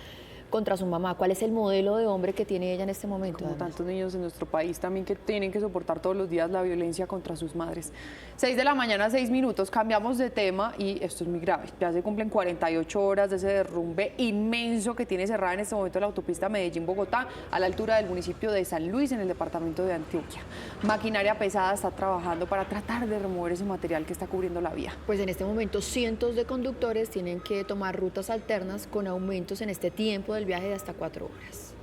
contra su mamá. ¿Cuál es el modelo de hombre que tiene ella en este momento? Como tantos niños en nuestro país también que tienen que soportar todos los días la violencia contra sus madres. 6 de la mañana, 6 minutos, cambiamos de tema y esto es muy grave. Ya se cumplen 48 horas de ese derrumbe inmenso que tiene cerrada en este momento la autopista Medellín-Bogotá, a la altura del municipio de San Luis, en el departamento de Antioquia. Maquinaria pesada está trabajando para tratar de remover ese material que está cubriendo la vía. Pues en este momento cientos de conductores tienen que tomar rutas alternas con aumentos en este tiempo del viaje de hasta 4 horas.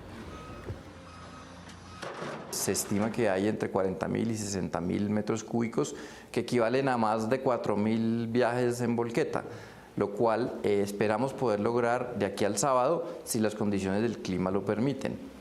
Se estima que hay entre 40.000 y 60.000 metros cúbicos, que equivalen a más de 4.000 viajes en volqueta, lo cual esperamos poder lograr de aquí al sábado si las condiciones del clima lo permiten.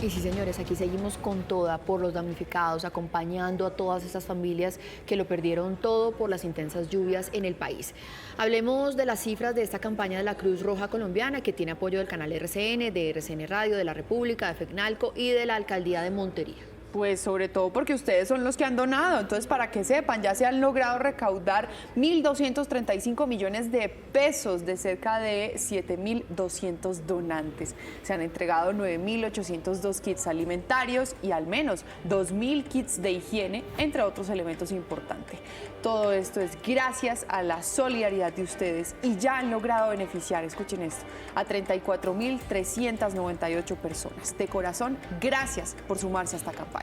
Y sí, señores, aquí seguimos con toda por los damnificados, acompañando a todas estas familias que lo perdieron todo por las intensas lluvias en el país. Hablemos de las cifras de esta campaña de la Cruz Roja Colombiana, que tiene apoyo del canal RCN, de RCN Radio, de La República, de FECNALCO y de la Alcaldía de Montería. Pues sobre todo porque ustedes son los que han donado, entonces para que sepan, ya se han logrado recaudar 1.235 millones de pesos de cerca de 7.200 donantes. Se han entregado 9.802 kits alimentarios y al menos 2.000 kits de higiene, entre otros elementos importantes. Todo esto es gracias a la solidaridad de ustedes y ya han logrado beneficiar, escuchen esto, a 34.398 personas. De corazón, gracias por sumarse a esta campaña.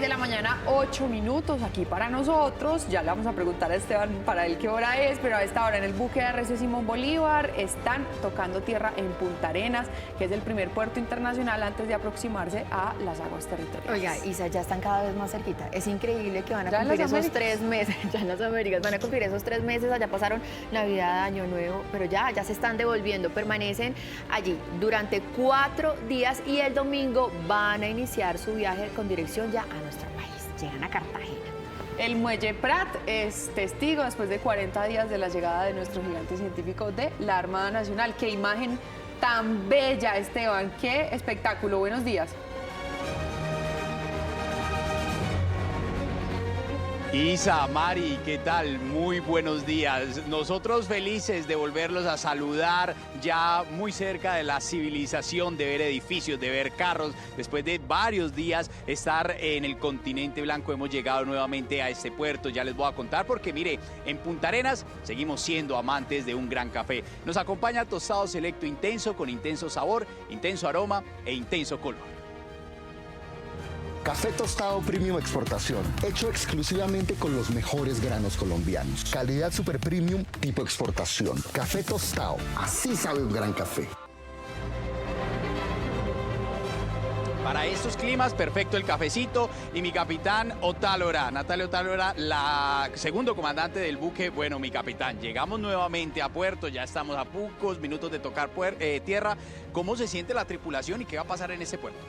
De la mañana, 8 minutos aquí para nosotros. Ya le vamos a preguntar a Esteban para él qué hora es, pero a esta hora en el buque RC Simón Bolívar están tocando tierra en Punta Arenas, que es el primer puerto internacional antes de aproximarse a las aguas territoriales. Oiga, Isa, ya están cada vez más cerquita. Es increíble que van a cumplir esos 3 meses, ya en las Américas, van a cumplir esos 3 meses, allá pasaron Navidad, Año Nuevo, pero ya se están devolviendo, permanecen allí durante 4 días y el domingo van a iniciar su viaje con dirección ya a nuestro país, llegan a Cartagena. El Muelle Prat es testigo después de 40 días de la llegada de nuestro gigante científico de la Armada Nacional. ¡Qué imagen tan bella, Esteban! ¡Qué espectáculo! Buenos días. Isa, Mari, ¿qué tal? Muy buenos días. Nosotros felices de volverlos a saludar ya muy cerca de la civilización, de ver edificios, de ver carros. Después de varios días estar en el continente blanco, hemos llegado nuevamente a este puerto. Ya les voy a contar porque, mire, en Punta Arenas seguimos siendo amantes de un gran café. Nos acompaña Tostado Selecto Intenso con intenso sabor, intenso aroma e intenso color. Café tostado Premium Exportación, hecho exclusivamente con los mejores granos colombianos. Calidad super premium tipo exportación. Café tostado, así sabe un gran café. Para estos climas, perfecto el cafecito. Y mi capitán Otálora, Natalia Otálora, la segundo comandante del buque. Bueno, mi capitán, llegamos nuevamente a puerto, ya estamos a pocos minutos de tocar tierra. ¿Cómo se siente la tripulación y qué va a pasar en este puerto?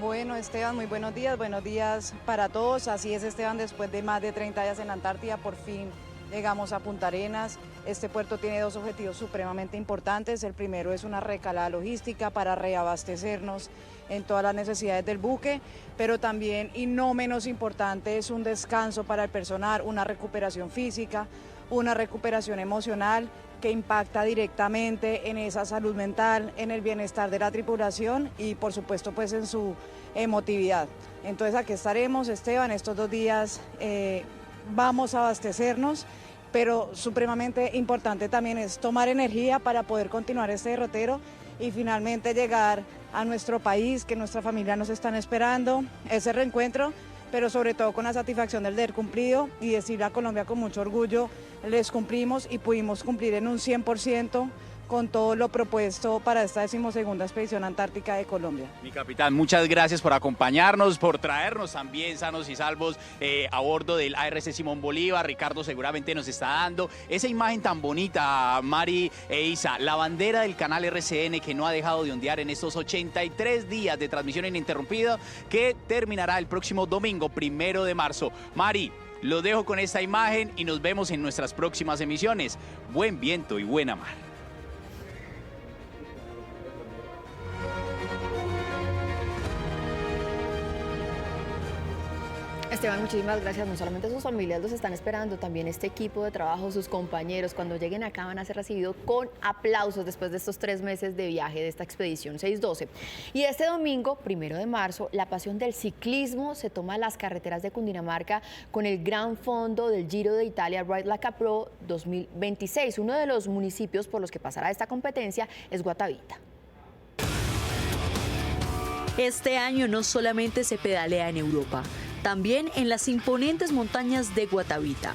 Bueno, Esteban, muy buenos días para todos. Así es, Esteban, después de más de 30 días en la Antártida, por fin llegamos a Punta Arenas. Este puerto tiene dos objetivos supremamente importantes. El primero es una recalada logística para reabastecernos en todas las necesidades del buque, pero también, y no menos importante, es un descanso para el personal, una recuperación física, una recuperación emocional que impacta directamente en esa salud mental, en el bienestar de la tripulación y por supuesto pues en su emotividad. Entonces aquí estaremos, Esteban, estos 2 días vamos a abastecernos, pero supremamente importante también es tomar energía para poder continuar este derrotero y finalmente llegar a nuestro país, que nuestra familia nos están esperando, ese reencuentro, pero sobre todo con la satisfacción del deber cumplido y decirle a Colombia con mucho orgullo, les cumplimos y pudimos cumplir en un 100% con todo lo propuesto para esta 12ª expedición antártica de Colombia. Mi capitán, muchas gracias por acompañarnos, por traernos también sanos y salvos a bordo del ARC Simón Bolívar. Ricardo seguramente nos está dando esa imagen tan bonita, Mari e Isa, la bandera del canal RCN que no ha dejado de ondear en estos 83 días de transmisión ininterrumpida que terminará el próximo domingo, 1 de marzo. Mari, lo dejo con esta imagen y nos vemos en nuestras próximas emisiones. Buen viento y buena mar. Esteban, muchísimas gracias. No solamente sus familias los están esperando, también este equipo de trabajo, sus compañeros, cuando lleguen acá van a ser recibidos con aplausos después de estos 3 meses de viaje de esta expedición 612. Y este domingo, 1 de marzo, la pasión del ciclismo se toma las carreteras de Cundinamarca con el gran fondo del Giro de Italia Ride Like a Pro 2026. Uno de los municipios por los que pasará esta competencia es Guatavita. Este año no solamente se pedalea en Europa, también en las imponentes montañas de Guatavita.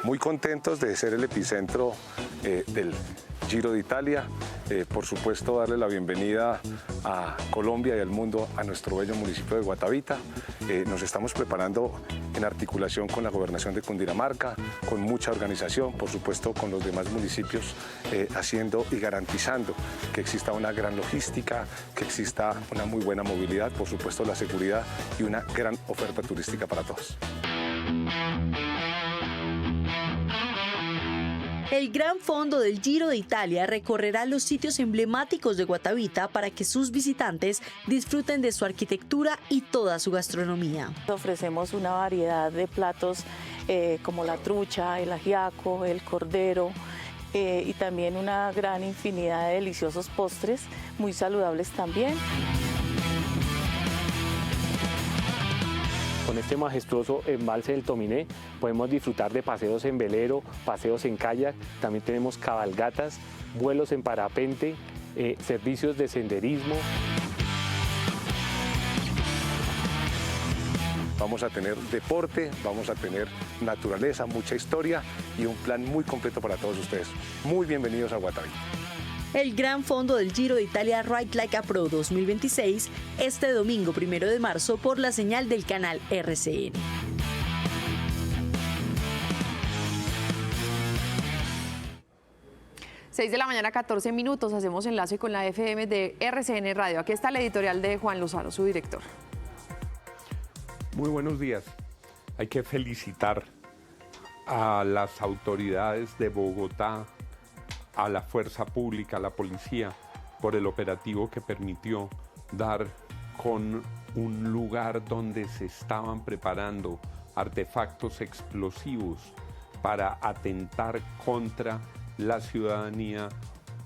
Muy contentos de ser el epicentro del Giro de Italia. Por supuesto, darle la bienvenida a Colombia y al mundo a nuestro bello municipio de Guatavita. Nos estamos preparando en articulación con la Gobernación de Cundinamarca, con mucha organización, por supuesto con los demás municipios, haciendo y garantizando que exista una gran logística, que exista una muy buena movilidad, por supuesto la seguridad y una gran oferta turística para todos. El Gran Fondo del Giro de Italia recorrerá los sitios emblemáticos de Guatavita para que sus visitantes disfruten de su arquitectura y toda su gastronomía. Ofrecemos una variedad de platos como la trucha, el ajiaco, el cordero y también una gran infinidad de deliciosos postres, muy saludables también. Con este majestuoso embalse del Tominé podemos disfrutar de paseos en velero, paseos en kayak, también tenemos cabalgatas, vuelos en parapente, servicios de senderismo. Vamos a tener deporte, vamos a tener naturaleza, mucha historia y un plan muy completo para todos ustedes. Muy bienvenidos a Guatavita. El Gran Fondo del Giro de Italia Ride Like a Pro 2026 este domingo 1 de marzo por la señal del canal RCN. Seis de la mañana, 14 minutos, hacemos enlace con la FM de RCN Radio. Aquí está el editorial de Juan Lozano, su director. Muy buenos días. Hay que felicitar a las autoridades de Bogotá, a la fuerza pública, a la policía, por el operativo que permitió dar con un lugar donde se estaban preparando artefactos explosivos para atentar contra la ciudadanía,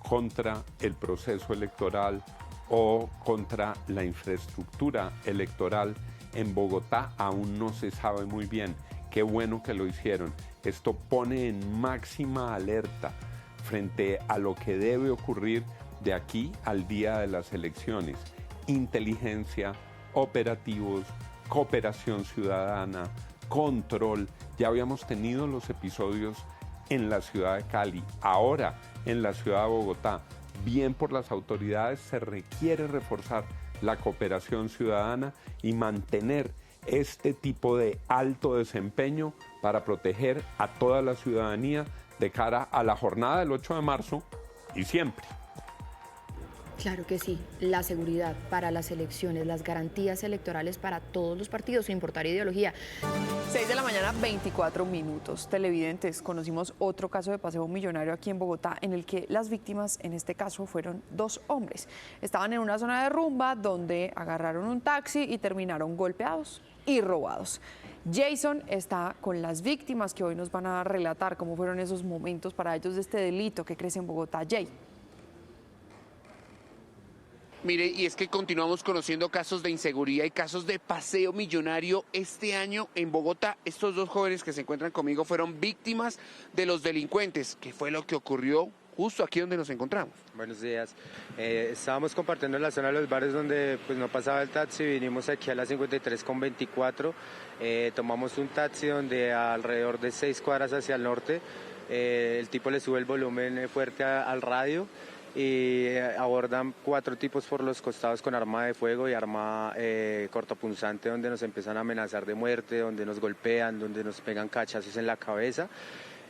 contra el proceso electoral o contra la infraestructura electoral en Bogotá. Aún no se sabe muy bien. Qué bueno que lo hicieron. Esto pone en máxima alerta frente a lo que debe ocurrir de aquí al día de las elecciones. Inteligencia, operativos, cooperación ciudadana, control. Ya habíamos tenido los episodios en la ciudad de Cali, ahora en la ciudad de Bogotá. Bien por las autoridades, se requiere reforzar la cooperación ciudadana y mantener este tipo de alto desempeño para proteger a toda la ciudadanía de cara a la jornada del 8 de marzo y siempre. Claro que sí, la seguridad para las elecciones, las garantías electorales para todos los partidos, sin importar ideología. 6 de la mañana, 24 minutos. Televidentes, conocimos otro caso de paseo millonario aquí en Bogotá, en el que las víctimas, en este caso, fueron 2 hombres. Estaban en una zona de rumba donde agarraron un taxi y terminaron golpeados y robados. Jason está con las víctimas que hoy nos van a relatar cómo fueron esos momentos para ellos de este delito que crece en Bogotá. Jay. Mire, y es que continuamos conociendo casos de inseguridad y casos de paseo millonario este año en Bogotá. Estos 2 jóvenes que se encuentran conmigo fueron víctimas de los delincuentes. ¿Qué fue lo que ocurrió justo aquí donde nos encontramos? Buenos días. Estábamos compartiendo en la zona de los bares donde pues no pasaba el taxi. Vinimos aquí a la 53 con 24. Tomamos un taxi donde alrededor de 6 cuadras hacia el norte el tipo le sube el volumen fuerte al radio y abordan 4 tipos por los costados con arma de fuego y arma cortopunzante, donde nos empiezan a amenazar de muerte, donde nos golpean, donde nos pegan cachazos en la cabeza.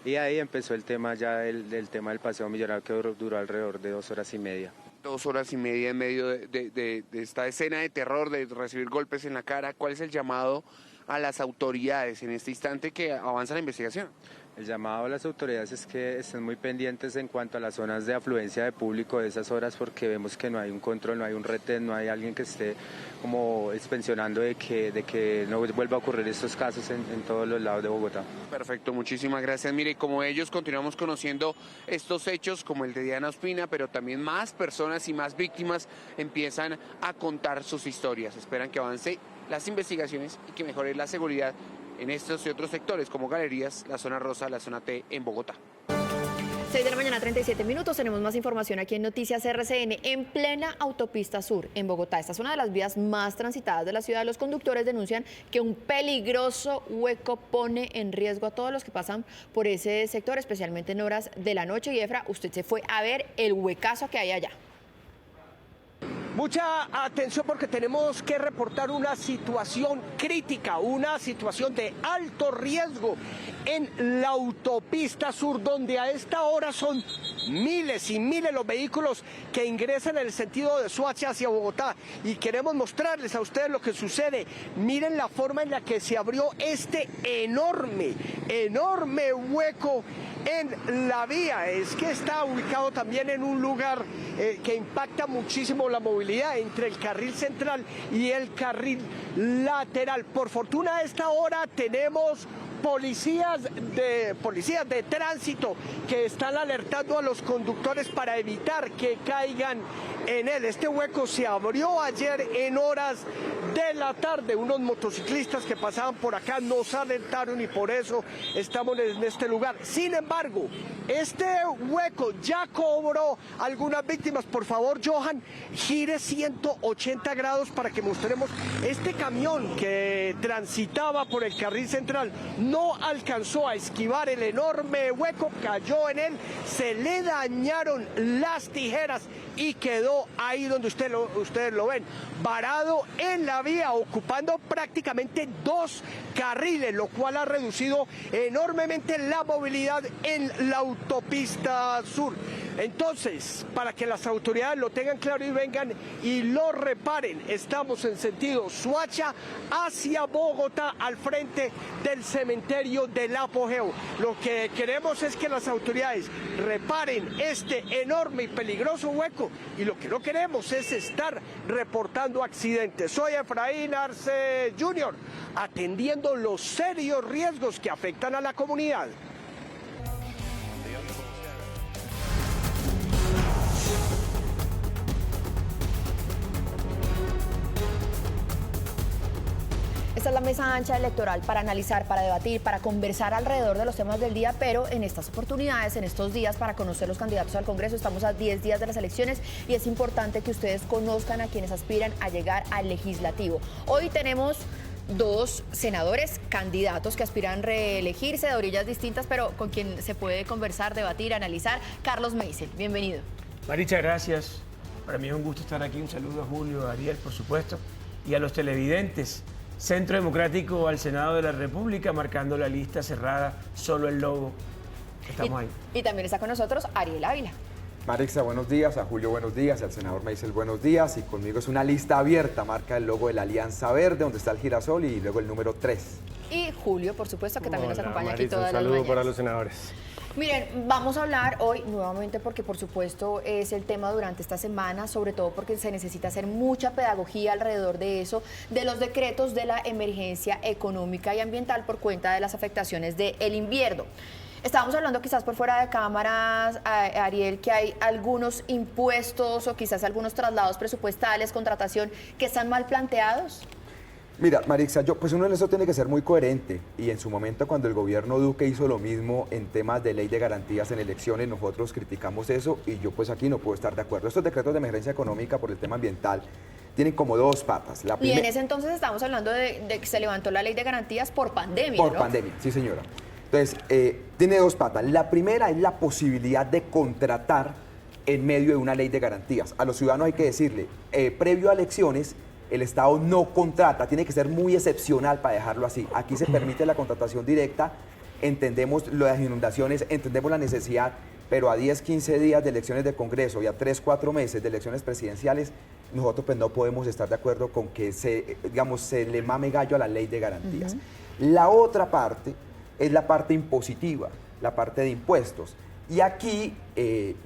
Y ahí empezó el tema ya del tema del paseo millonario, que duró alrededor de 2 horas y media. 2 horas y media en medio de esta escena de terror, de recibir golpes en la cara. ¿Cuál es el llamado a las autoridades en este instante que avanza la investigación? El llamado a las autoridades es que estén muy pendientes en cuanto a las zonas de afluencia de público de esas horas, porque vemos que no hay un control, no hay un retén, no hay alguien que esté como expensionando de que no vuelva a ocurrir estos casos en todos los lados de Bogotá. Perfecto, muchísimas gracias. Mire, como ellos continuamos conociendo estos hechos como el de Diana Ospina, pero también más personas y más víctimas empiezan a contar sus historias. Esperan que avance las investigaciones y que mejore la seguridad en estos y otros sectores como galerías, la zona rosa, la zona T en Bogotá. 6 de la mañana, 37 minutos. Tenemos más información aquí en Noticias RCN. En plena autopista sur en Bogotá, esta es una de las vías más transitadas de la ciudad. Los conductores denuncian que un peligroso hueco pone en riesgo a todos los que pasan por ese sector, especialmente en horas de la noche. Y Efra, usted se fue a ver el huecazo que hay allá. Mucha atención porque tenemos que reportar una situación crítica, una situación de alto riesgo en la autopista sur, donde a esta hora son miles y miles los vehículos que ingresan en el sentido de Soacha hacia Bogotá. Y queremos mostrarles a ustedes lo que sucede. Miren la forma en la que se abrió este enorme hueco en la vía. Es que está ubicado también en un lugar que impacta muchísimo la movilidad entre el carril central y el carril lateral. Por fortuna a esta hora tenemos policías de tránsito que están alertando a los conductores para evitar que caigan en él. Este hueco se abrió ayer en horas de la tarde. Unos motociclistas que pasaban por acá nos alertaron y por eso estamos en este lugar. Sin embargo, este hueco ya cobró algunas víctimas. Por favor, Johan, gire 180 grados para que mostremos este camión que transitaba por el carril central. No alcanzó a esquivar el enorme hueco, cayó en él, se le dañaron las tijeras y quedó ahí donde ustedes lo ven, varado en la vía, ocupando prácticamente 2 carriles, lo cual ha reducido enormemente la movilidad en la autopista sur. Entonces, para que las autoridades lo tengan claro y vengan y lo reparen, estamos en sentido Soacha hacia Bogotá, al frente del cementerio cementerio del apogeo. Lo que queremos es que las autoridades reparen este enorme y peligroso hueco, y lo que no queremos es estar reportando accidentes. Soy Efraín Arce Jr., atendiendo los serios riesgos que afectan a la comunidad. Esta es la mesa ancha electoral para analizar, para debatir, para conversar alrededor de los temas del día, pero en estas oportunidades, en estos días, para conocer los candidatos al Congreso. Estamos a 10 días de las elecciones y es importante que ustedes conozcan a quienes aspiran a llegar al legislativo. Hoy tenemos 2 senadores candidatos que aspiran a reelegirse de orillas distintas, pero con quien se puede conversar, debatir, analizar. Carlos Meisel, bienvenido. Maricha, gracias. Para mí es un gusto estar aquí. Un saludo a Julio, a Ariel, por supuesto, y a los televidentes. Centro Democrático al Senado de la República, marcando la lista cerrada, solo el logo. Estamos ahí. Y también está con nosotros Ariel Ávila. Marixa, buenos días, a Julio, buenos días, al senador Meisel, buenos días, y conmigo es una lista abierta, marca el logo de la Alianza Verde, donde está el girasol, y luego el número 3. Y Julio, por supuesto, que también nos acompaña aquí todas las mañanas. Un saludo para mañanas. los senadores. Miren, vamos a hablar hoy nuevamente porque por supuesto es el tema durante esta semana, sobre todo porque se necesita hacer mucha pedagogía alrededor de eso, de los decretos de la emergencia económica y ambiental por cuenta de las afectaciones del invierno. Estábamos hablando quizás por fuera de cámaras, Ariel, que hay algunos impuestos o quizás algunos traslados presupuestales, contratación, que están mal planteados. Mira, Marixa, uno en eso tiene que ser muy coherente, y en su momento cuando el gobierno Duque hizo lo mismo en temas de ley de garantías en elecciones, nosotros criticamos eso, y yo pues aquí no puedo estar de acuerdo. Estos decretos de emergencia económica por el tema ambiental tienen como 2 patas. Y en ese entonces estamos hablando de que se levantó la ley de garantías por pandemia, Por ¿no? pandemia, sí señora. Entonces, tiene 2 patas. La primera es la posibilidad de contratar en medio de una ley de garantías. A los ciudadanos hay que decirle, previo a elecciones, el Estado no contrata, tiene que ser muy excepcional para dejarlo así. Aquí se permite la contratación directa, entendemos lo de las inundaciones, entendemos la necesidad, pero a 10, 15 días de elecciones de Congreso y a 3, 4 meses de elecciones presidenciales, nosotros pues no podemos estar de acuerdo con que se le mame gallo a la ley de garantías. La otra parte es la parte impositiva, la parte de impuestos. Y aquí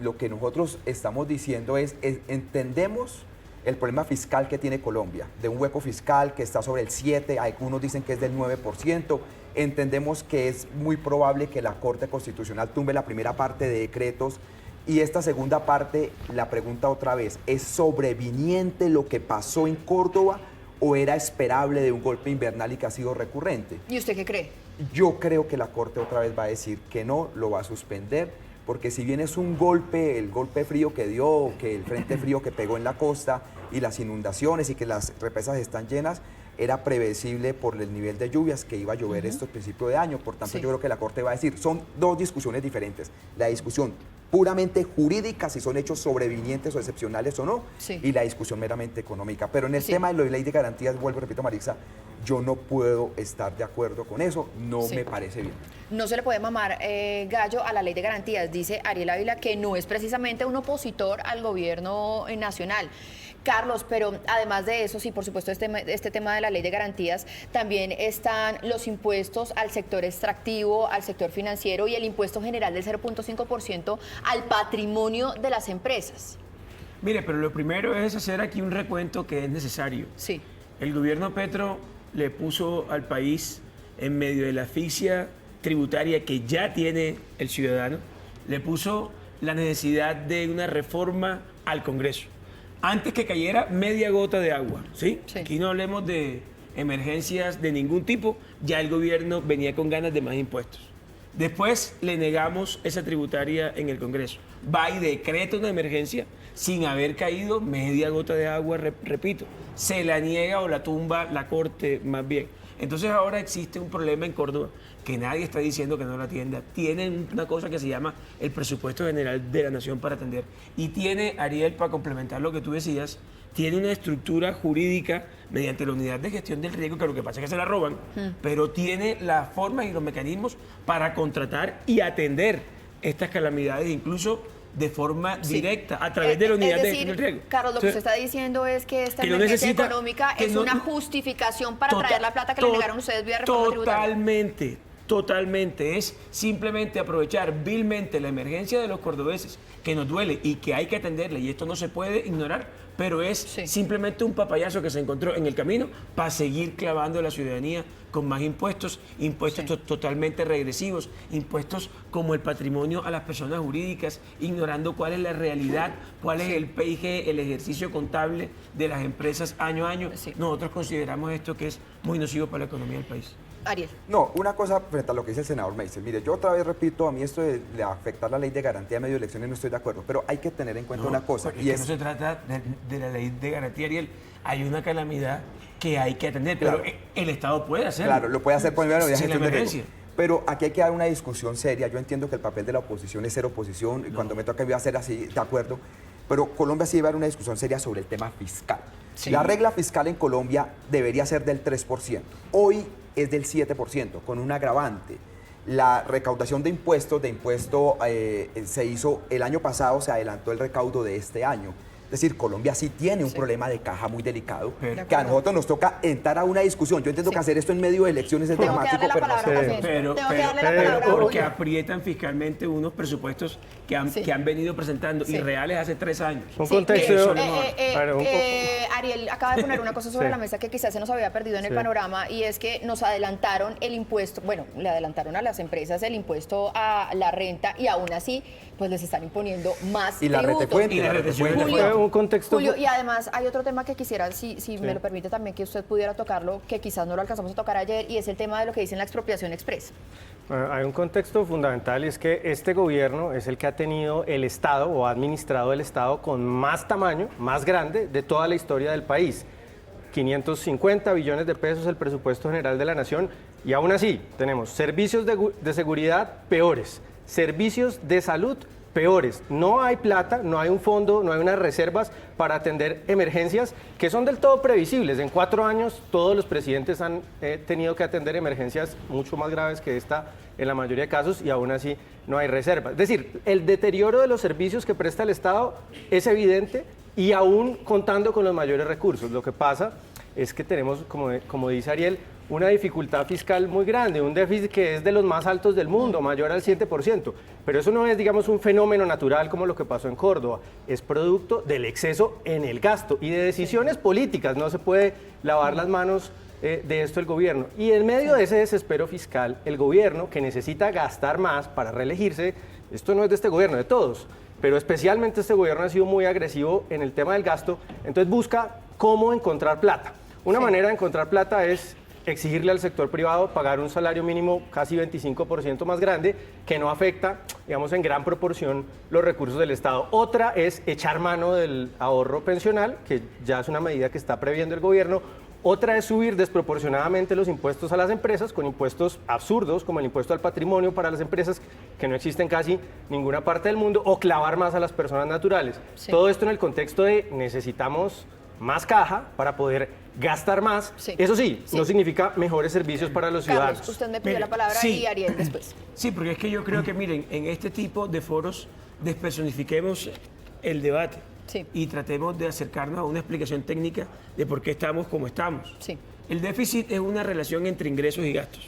lo que nosotros estamos diciendo es entendemos el problema fiscal que tiene Colombia, de un hueco fiscal que está sobre el 7%, algunos dicen que es del 9%, entendemos que es muy probable que la Corte Constitucional tumbe la primera parte de decretos, y esta segunda parte, la pregunta otra vez, ¿es sobreviniente lo que pasó en Córdoba o era esperable de un golpe invernal y que ha sido recurrente? ¿Y usted qué cree? Yo creo que la Corte otra vez va a decir que no, lo va a suspender, porque si bien es un golpe, el golpe frío que dio, que el frente frío que pegó en la costa y las inundaciones y que las represas están llenas, era previsible por el nivel de lluvias que iba a llover estos principios de año. Por tanto, yo creo que la Corte va a decir, son 2 discusiones diferentes. La discusión puramente jurídica, si son hechos sobrevinientes o excepcionales o no, y la discusión meramente económica. Pero en el tema de la ley de garantías, vuelvo, repito, Marixa, yo no puedo estar de acuerdo con eso, no me parece bien. No se le puede mamar gallo a la ley de garantías, dice Ariel Ávila, que no es precisamente un opositor al gobierno nacional. Carlos, pero además de eso, sí, por supuesto, este tema de la ley de garantías, también están los impuestos al sector extractivo, al sector financiero y el impuesto general del 0.5% al patrimonio de las empresas. Mire, pero lo primero es hacer aquí un recuento que es necesario. Sí. El gobierno Petro le puso al país, en medio de la asfixia tributaria que ya tiene el ciudadano, le puso la necesidad de una reforma al Congreso. Antes que cayera media gota de agua, ¿sí? Aquí no hablemos de emergencias de ningún tipo, ya el gobierno venía con ganas de más impuestos. Después le negamos esa tributaria en el Congreso. Va y decreta una emergencia sin haber caído media gota de agua, repito. Se la niega o la tumba la Corte más bien. Entonces ahora existe un problema en Córdoba que nadie está diciendo que no la atienda. Tienen una cosa que se llama el presupuesto general de la nación para atender. Y tiene, Ariel, para complementar lo que tú decías, tiene una estructura jurídica mediante la unidad de gestión del riesgo, que lo que pasa es que se la roban, pero tiene las formas y los mecanismos para contratar y atender estas calamidades, incluso de forma directa, a través de la unidad de gestión del riesgo. Carlos, lo que usted está diciendo es que esta emergencia económica es una justificación para traer la plata que le negaron ustedes vía reforma tributaria. totalmente, es simplemente aprovechar vilmente la emergencia de los cordobeses, que nos duele y que hay que atenderla, y esto no se puede ignorar, pero es simplemente un papayazo que se encontró en el camino para seguir clavando a la ciudadanía con más impuestos, totalmente regresivos, impuestos como el patrimonio a las personas jurídicas, ignorando cuál es la realidad, cuál es el PIG, el ejercicio contable de las empresas año a año. Nosotros consideramos esto que es muy nocivo para la economía del país. Ariel. No, una cosa frente a lo que dice el senador Meisel. Mire, yo otra vez repito, a mí esto de afectar la ley de garantía de medio de elecciones no estoy de acuerdo, pero hay que tener en cuenta una cosa. Y no se trata de la ley de garantía, Ariel. Hay una calamidad que hay que atender, pero el Estado puede hacerlo. Claro, lo puede hacer por medio de la sin la emergencia. Pero aquí hay que dar una discusión seria. Yo entiendo que el papel de la oposición es ser oposición, y cuando me toca voy a ser así, de acuerdo. Pero Colombia sí va a dar una discusión seria sobre el tema fiscal. La regla fiscal en Colombia debería ser del 3%. Hoy es del 7%, con un agravante. La recaudación de impuestos se hizo el año pasado, se adelantó el recaudo de este año. Es decir, Colombia sí tiene un problema de caja muy delicado, que a nosotros nos toca entrar a una discusión. Yo entiendo que hacer esto en medio de elecciones es dramático, pero porque aprietan fiscalmente unos presupuestos que han venido presentando irreales hace 3 años. Un contexto Ariel acaba de poner una cosa sobre la mesa que quizás se nos había perdido en el panorama, y es que nos adelantaron el impuesto, bueno, le adelantaron a las empresas el impuesto a la renta, y aún así pues les están imponiendo más tributos. Un contexto. Julio, y además hay otro tema que quisiera, si me lo permite también, que usted pudiera tocarlo, que quizás no lo alcanzamos a tocar ayer, y es el tema de lo que dicen la expropiación express. Hay un contexto fundamental, y es que este gobierno es el que ha tenido el Estado o ha administrado el Estado con más tamaño, más grande de toda la historia del país. 550 billones de pesos el presupuesto general de la nación, y aún así tenemos servicios de seguridad peores, servicios de salud peores. No hay plata, no hay un fondo, no hay unas reservas para atender emergencias que son del todo previsibles. En 4 años todos los presidentes han tenido que atender emergencias mucho más graves que esta en la mayoría de casos, y aún así no hay reservas. Es decir, el deterioro de los servicios que presta el Estado es evidente, y aún contando con los mayores recursos. Lo que pasa es que tenemos, como dice Ariel, una dificultad fiscal muy grande, un déficit que es de los más altos del mundo, mayor al 7%. Pero eso no es, digamos, un fenómeno natural como lo que pasó en Córdoba, es producto del exceso en el gasto y de decisiones políticas. No se puede lavar las manos de esto el gobierno. Y en medio de ese desespero fiscal, el gobierno, que necesita gastar más para reelegirse, esto no es de este gobierno, de todos, pero especialmente este gobierno ha sido muy agresivo en el tema del gasto, entonces busca cómo encontrar plata. Una manera de encontrar plata es exigirle al sector privado pagar un salario mínimo casi 25% más grande, que no afecta, digamos, en gran proporción los recursos del Estado. Otra es echar mano del ahorro pensional, que ya es una medida que está previendo el gobierno. Otra es subir desproporcionadamente los impuestos a las empresas, con impuestos absurdos, como el impuesto al patrimonio para las empresas, que no existen casi en ninguna parte del mundo, o clavar más a las personas naturales. Todo esto en el contexto de necesitamos más caja para poder gastar más. Eso sí, no significa mejores servicios para los ciudadanos. Carlos, usted me pidió la palabra, y Ariel después. Sí, porque es que yo creo que, miren, en este tipo de foros despersonifiquemos el debate y tratemos de acercarnos a una explicación técnica de por qué estamos como estamos. El déficit es una relación entre ingresos y gastos.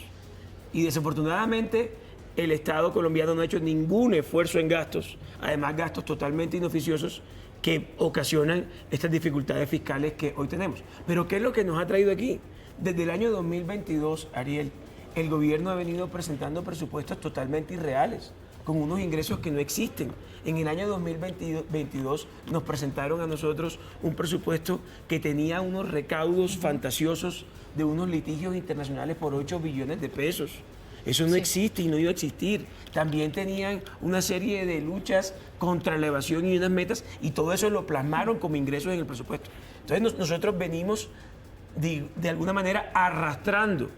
Y desafortunadamente el Estado colombiano no ha hecho ningún esfuerzo en gastos, además gastos totalmente inoficiosos que ocasionan estas dificultades fiscales que hoy tenemos. Pero ¿qué es lo que nos ha traído aquí? Desde el año 2022, Ariel, el gobierno ha venido presentando presupuestos totalmente irreales, con unos ingresos que no existen. En el año 2022 nos presentaron a nosotros un presupuesto que tenía unos recaudos fantasiosos de unos litigios internacionales por 8 billones de pesos. Eso no existe y no iba a existir. También tenían una serie de luchas contra la evasión y unas metas, y todo eso lo plasmaron como ingresos en el presupuesto. Entonces nosotros venimos de alguna manera arrastrando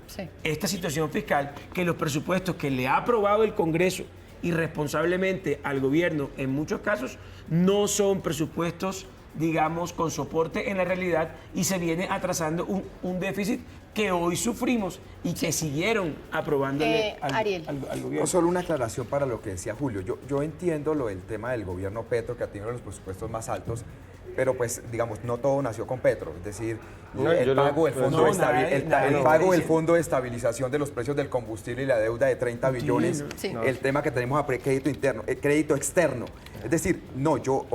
esta situación fiscal, que los presupuestos que le ha aprobado el Congreso irresponsablemente al gobierno en muchos casos no son presupuestos, digamos, con soporte en la realidad, y se viene atrasando un déficit que hoy sufrimos y que siguieron aprobándole al gobierno. No, solo una aclaración para lo que decía Julio. Yo entiendo lo del tema del gobierno Petro, que ha tenido los presupuestos más altos, pero pues, digamos, no todo nació con Petro, es decir, No, el pago del no. fondo de estabilización de los precios del combustible y la deuda de 30 billones, el tema que tenemos a crédito interno, crédito externo. Es decir, yo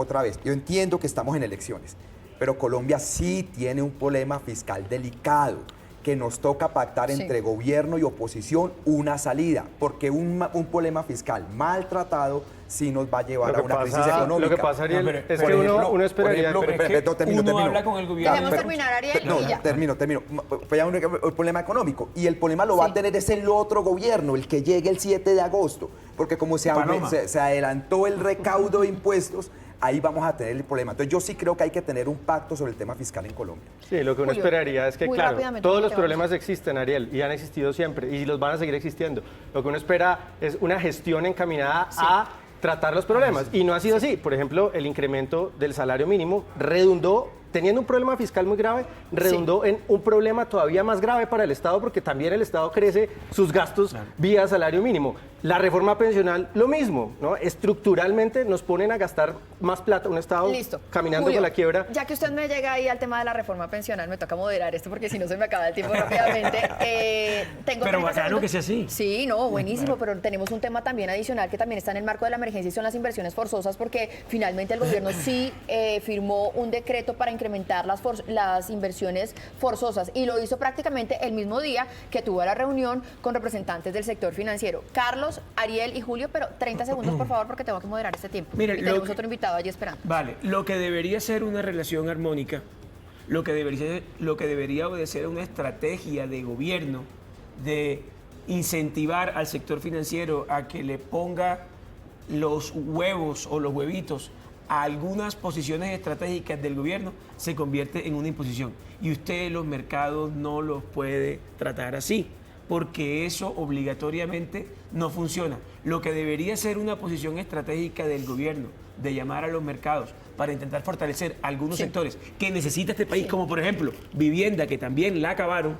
entiendo que estamos en elecciones, pero Colombia sí tiene un problema fiscal delicado, que nos toca pactar entre gobierno y oposición una salida, porque un problema fiscal maltratado sí nos va a llevar a una crisis económica. Lo que pasa, Ariel, es que uno esperaría... Uno habla con el gobierno. Dejemos terminar, Ariel, y ya. Termino. El problema económico. Y el problema lo va a tener es el otro gobierno, el que llegue el 7 de agosto. Porque como se adelantó el recaudo de impuestos, ahí vamos a tener el problema. Entonces yo sí creo que hay que tener un pacto sobre el tema fiscal en Colombia. Sí, lo que uno esperaría es que, claro, todos los problemas existen, Ariel, y han existido siempre, y los van a seguir existiendo. Lo que uno espera es una gestión encaminada a tratar los problemas, y no ha sido así. Por ejemplo, el incremento del salario mínimo redundó, teniendo un problema fiscal muy grave, redundó en un problema todavía más grave para el Estado, porque también el Estado crece sus gastos vía salario mínimo. La reforma pensional, lo mismo, ¿no? Estructuralmente nos ponen a gastar más plata, un Estado caminando Julio, por la quiebra. Ya que usted me llega ahí al tema de la reforma pensional, me toca moderar esto porque si no se me acaba el tiempo rápidamente. Pero bacano que sea así. Sí, no, buenísimo, pero tenemos un tema también adicional que también está en el marco de la emergencia y son las inversiones forzosas, porque finalmente el gobierno sí firmó un decreto para incrementar las inversiones forzosas y lo hizo prácticamente el mismo día que tuvo la reunión con representantes del sector financiero. Carlos, Ariel y Julio, pero 30 segundos por favor porque tengo que moderar este tiempo. Mire, y tenemos otro invitado allí esperando. Vale, lo que debería ser una relación armónica, lo que debería obedecer a una estrategia de gobierno de incentivar al sector financiero a que le ponga los huevos o los huevitos a algunas posiciones estratégicas del gobierno, se convierte en una imposición. Y usted los mercados no los puede tratar así, porque eso obligatoriamente no funciona. Lo que debería ser una posición estratégica del gobierno, de llamar a los mercados para intentar fortalecer algunos sectores que necesita este país, como por ejemplo vivienda, que también la acabaron,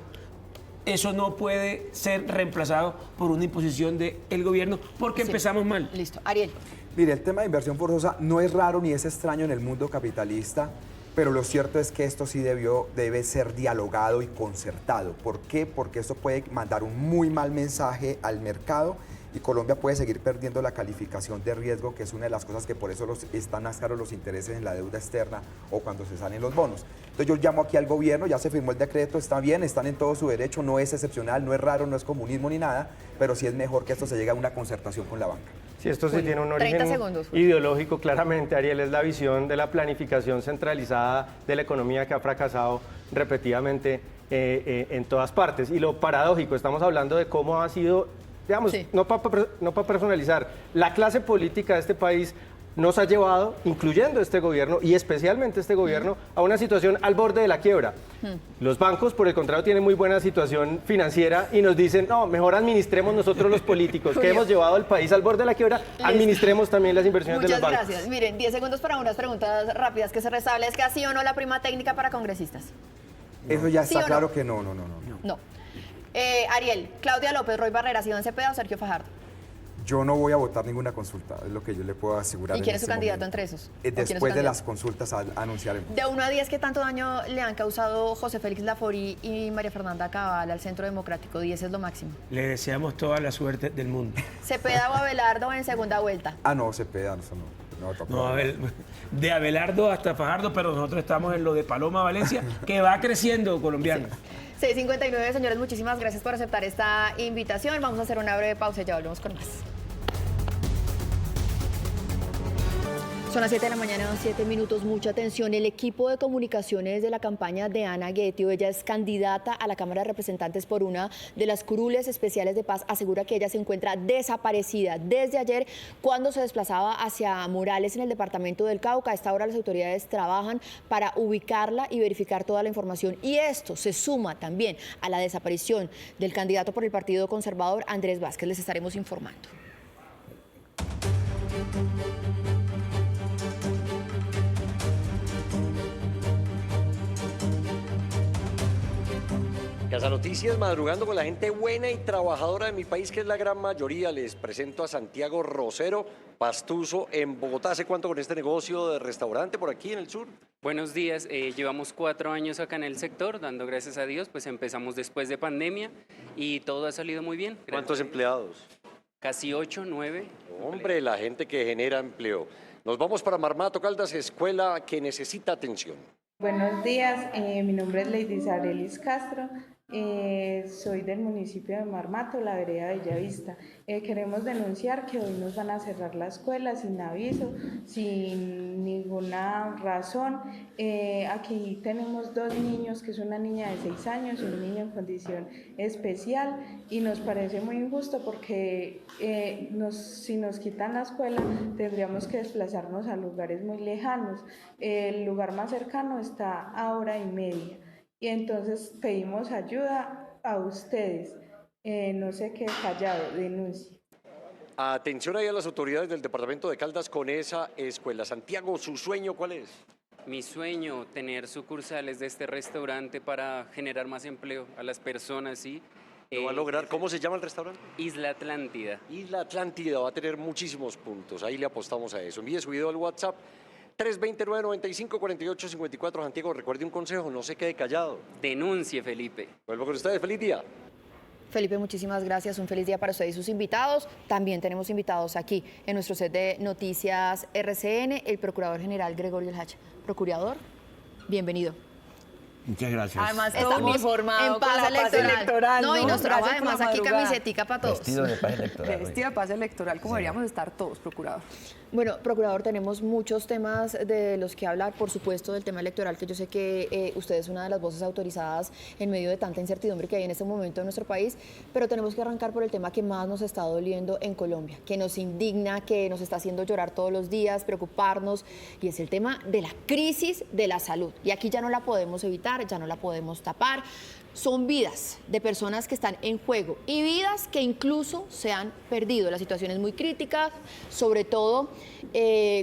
eso no puede ser reemplazado por una imposición del gobierno, porque empezamos mal. Listo. Ariel. Mire, el tema de inversión forzosa no es raro ni es extraño en el mundo capitalista, pero lo cierto es que esto sí debe ser dialogado y concertado. ¿Por qué? Porque esto puede mandar un muy mal mensaje al mercado y Colombia puede seguir perdiendo la calificación de riesgo, que es una de las cosas que por eso están más caros los intereses en la deuda externa o cuando se salen los bonos. Entonces yo llamo aquí al gobierno, ya se firmó el decreto, está bien, están en todo su derecho, no es excepcional, no es raro, no es comunismo ni nada, pero sí es mejor que esto se llegue a una concertación con la banca. Sí, esto sí tiene un origen ideológico, claramente, Ariel, es la visión de la planificación centralizada de la economía que ha fracasado repetidamente en todas partes. Y lo paradójico, estamos hablando de cómo ha sido, digamos, no para personalizar, la clase política de este país nos ha llevado, incluyendo este gobierno y especialmente este gobierno, a una situación al borde de la quiebra. Los bancos, por el contrario, tienen muy buena situación financiera y nos dicen, no, mejor administremos nosotros los políticos que hemos llevado al país al borde de la quiebra, administremos también las inversiones de los bancos. Muchas gracias. Miren, 10 segundos para unas preguntas rápidas que se restablezca, ¿sí o no la prima técnica para congresistas? Eso ya está claro no? que no. No. Ariel, Claudia López, Roy Barreras, Iván Cepeda o Sergio Fajardo. Yo no voy a votar ninguna consulta, es lo que yo le puedo asegurar. ¿Y quién es su candidato entre esos? Después de las consultas anunciaremos. De 1 a 10, ¿qué tanto daño le han causado José Félix Laforí y María Fernanda Cabal al Centro Democrático? 10 es lo máximo. Le deseamos toda la suerte del mundo. ¿Cepeda o Abelardo en segunda vuelta? No, Cepeda, eso no. No, de Abelardo hasta Fajardo, pero nosotros estamos en lo de Paloma Valencia, que va creciendo colombiano. 6:59, señores, muchísimas gracias por aceptar esta invitación. Vamos a hacer una breve pausa y ya volvemos con más. Son las 7 de la mañana, 7 minutos, mucha atención. El equipo de comunicaciones de la campaña de Ana Guetio, ella es candidata a la Cámara de Representantes por una de las curules especiales de paz, asegura que ella se encuentra desaparecida desde ayer cuando se desplazaba hacia Morales en el departamento del Cauca. A esta hora las autoridades trabajan para ubicarla y verificar toda la información. Y esto se suma también a la desaparición del candidato por el Partido Conservador, Andrés Vázquez. Les estaremos informando. Casa Noticias, madrugando con la gente buena y trabajadora de mi país, que es la gran mayoría. Les presento a Santiago Rosero, pastuso en Bogotá. ¿Hace cuánto con este negocio de restaurante por aquí en el sur? Buenos días, llevamos 4 años acá en el sector, dando gracias a Dios, pues empezamos después de pandemia y todo ha salido muy bien. ¿Cuántos empleados? Casi 8, 9. Hombre, la gente que genera empleo. Nos vamos para Marmato Caldas, escuela que necesita atención. Buenos días, mi nombre es Lady Sarelis Castro, soy del municipio de Marmato, la vereda Bellavista. Queremos denunciar que hoy nos van a cerrar la escuela sin aviso, sin ninguna razón. Aquí tenemos 2 niños, que es una niña de 6 años y un niño en condición especial, y nos parece muy injusto porque si nos quitan la escuela tendríamos que desplazarnos a lugares muy lejanos. El lugar más cercano está a 1:30 y entonces pedimos ayuda a ustedes. No se quede callado, denuncie. Atención ahí a las autoridades del departamento de Caldas con esa escuela. Santiago, ¿su sueño cuál es? Mi sueño, tener sucursales de este restaurante para generar más empleo a las personas, ¿sí? ¿Lo va a lograr? ¿Cómo se llama el restaurante? Isla Atlántida. Isla Atlántida va a tener muchísimos puntos. Ahí le apostamos a eso. Envíe su video al WhatsApp 329-95-48-54. Santiago, recuerde un consejo, no se quede callado. Denuncie, Felipe. Vuelvo con ustedes, feliz día. Felipe, muchísimas gracias. Un feliz día para usted y sus invitados. También tenemos invitados aquí en nuestro set de noticias RCN, el Procurador General Gregorio El Hacha. Procurador, bienvenido. Muchas gracias. Además, estamos informado en paz electoral. No, y nos trajo Gracias por además la aquí madrugada. camisetica para todos. Vestido de paz electoral. Vestido de paz electoral, como deberíamos estar todos, procurador. Bueno, Procurador, tenemos muchos temas de los que hablar, por supuesto, del tema electoral, que yo sé que usted es una de las voces autorizadas en medio de tanta incertidumbre que hay en este momento en nuestro país, pero tenemos que arrancar por el tema que más nos está doliendo en Colombia, que nos indigna, que nos está haciendo llorar todos los días, preocuparnos, y es el tema de la crisis de la salud. Y aquí ya no la podemos evitar, ya no la podemos tapar. Son vidas de personas que están en juego y vidas que incluso se han perdido. La situación es muy crítica, sobre todo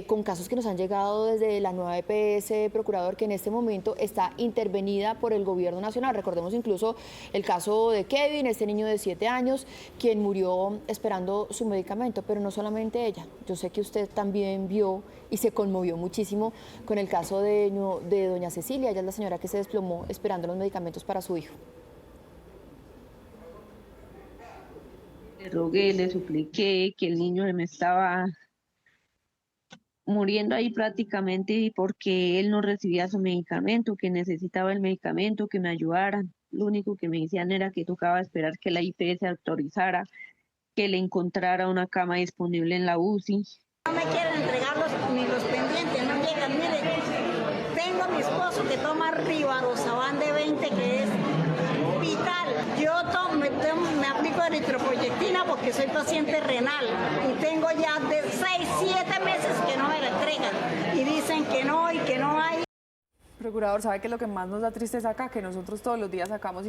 con casos que nos han llegado desde la nueva EPS, Procurador, que en este momento está intervenida por el gobierno nacional. Recordemos incluso el caso de Kevin, este niño de 7 años, quien murió esperando su medicamento, pero no solamente ella. Yo sé que usted también vio y se conmovió muchísimo con el caso de doña Cecilia. Ella es la señora que se desplomó esperando los medicamentos para su hijo. Le rogué, le supliqué que el niño se me estaba muriendo ahí prácticamente porque él no recibía su medicamento, que necesitaba el medicamento, que me ayudaran. Lo único que me decían era que tocaba esperar que la IPS autorizara, que le encontrara una cama disponible en la UCI. No me quieren entregar ni los pendientes, no llegan. Mire, tengo a mi esposo que toma Rivaroxaban de 20, que es vital. Yo me aplico eritropoyetina porque soy paciente renal y tengo ya de 6, 7 meses que no me la entregan y dicen que no y que no hay. Procurador, ¿sabe qué es lo que más nos da tristeza acá? Que nosotros todos los días sacamos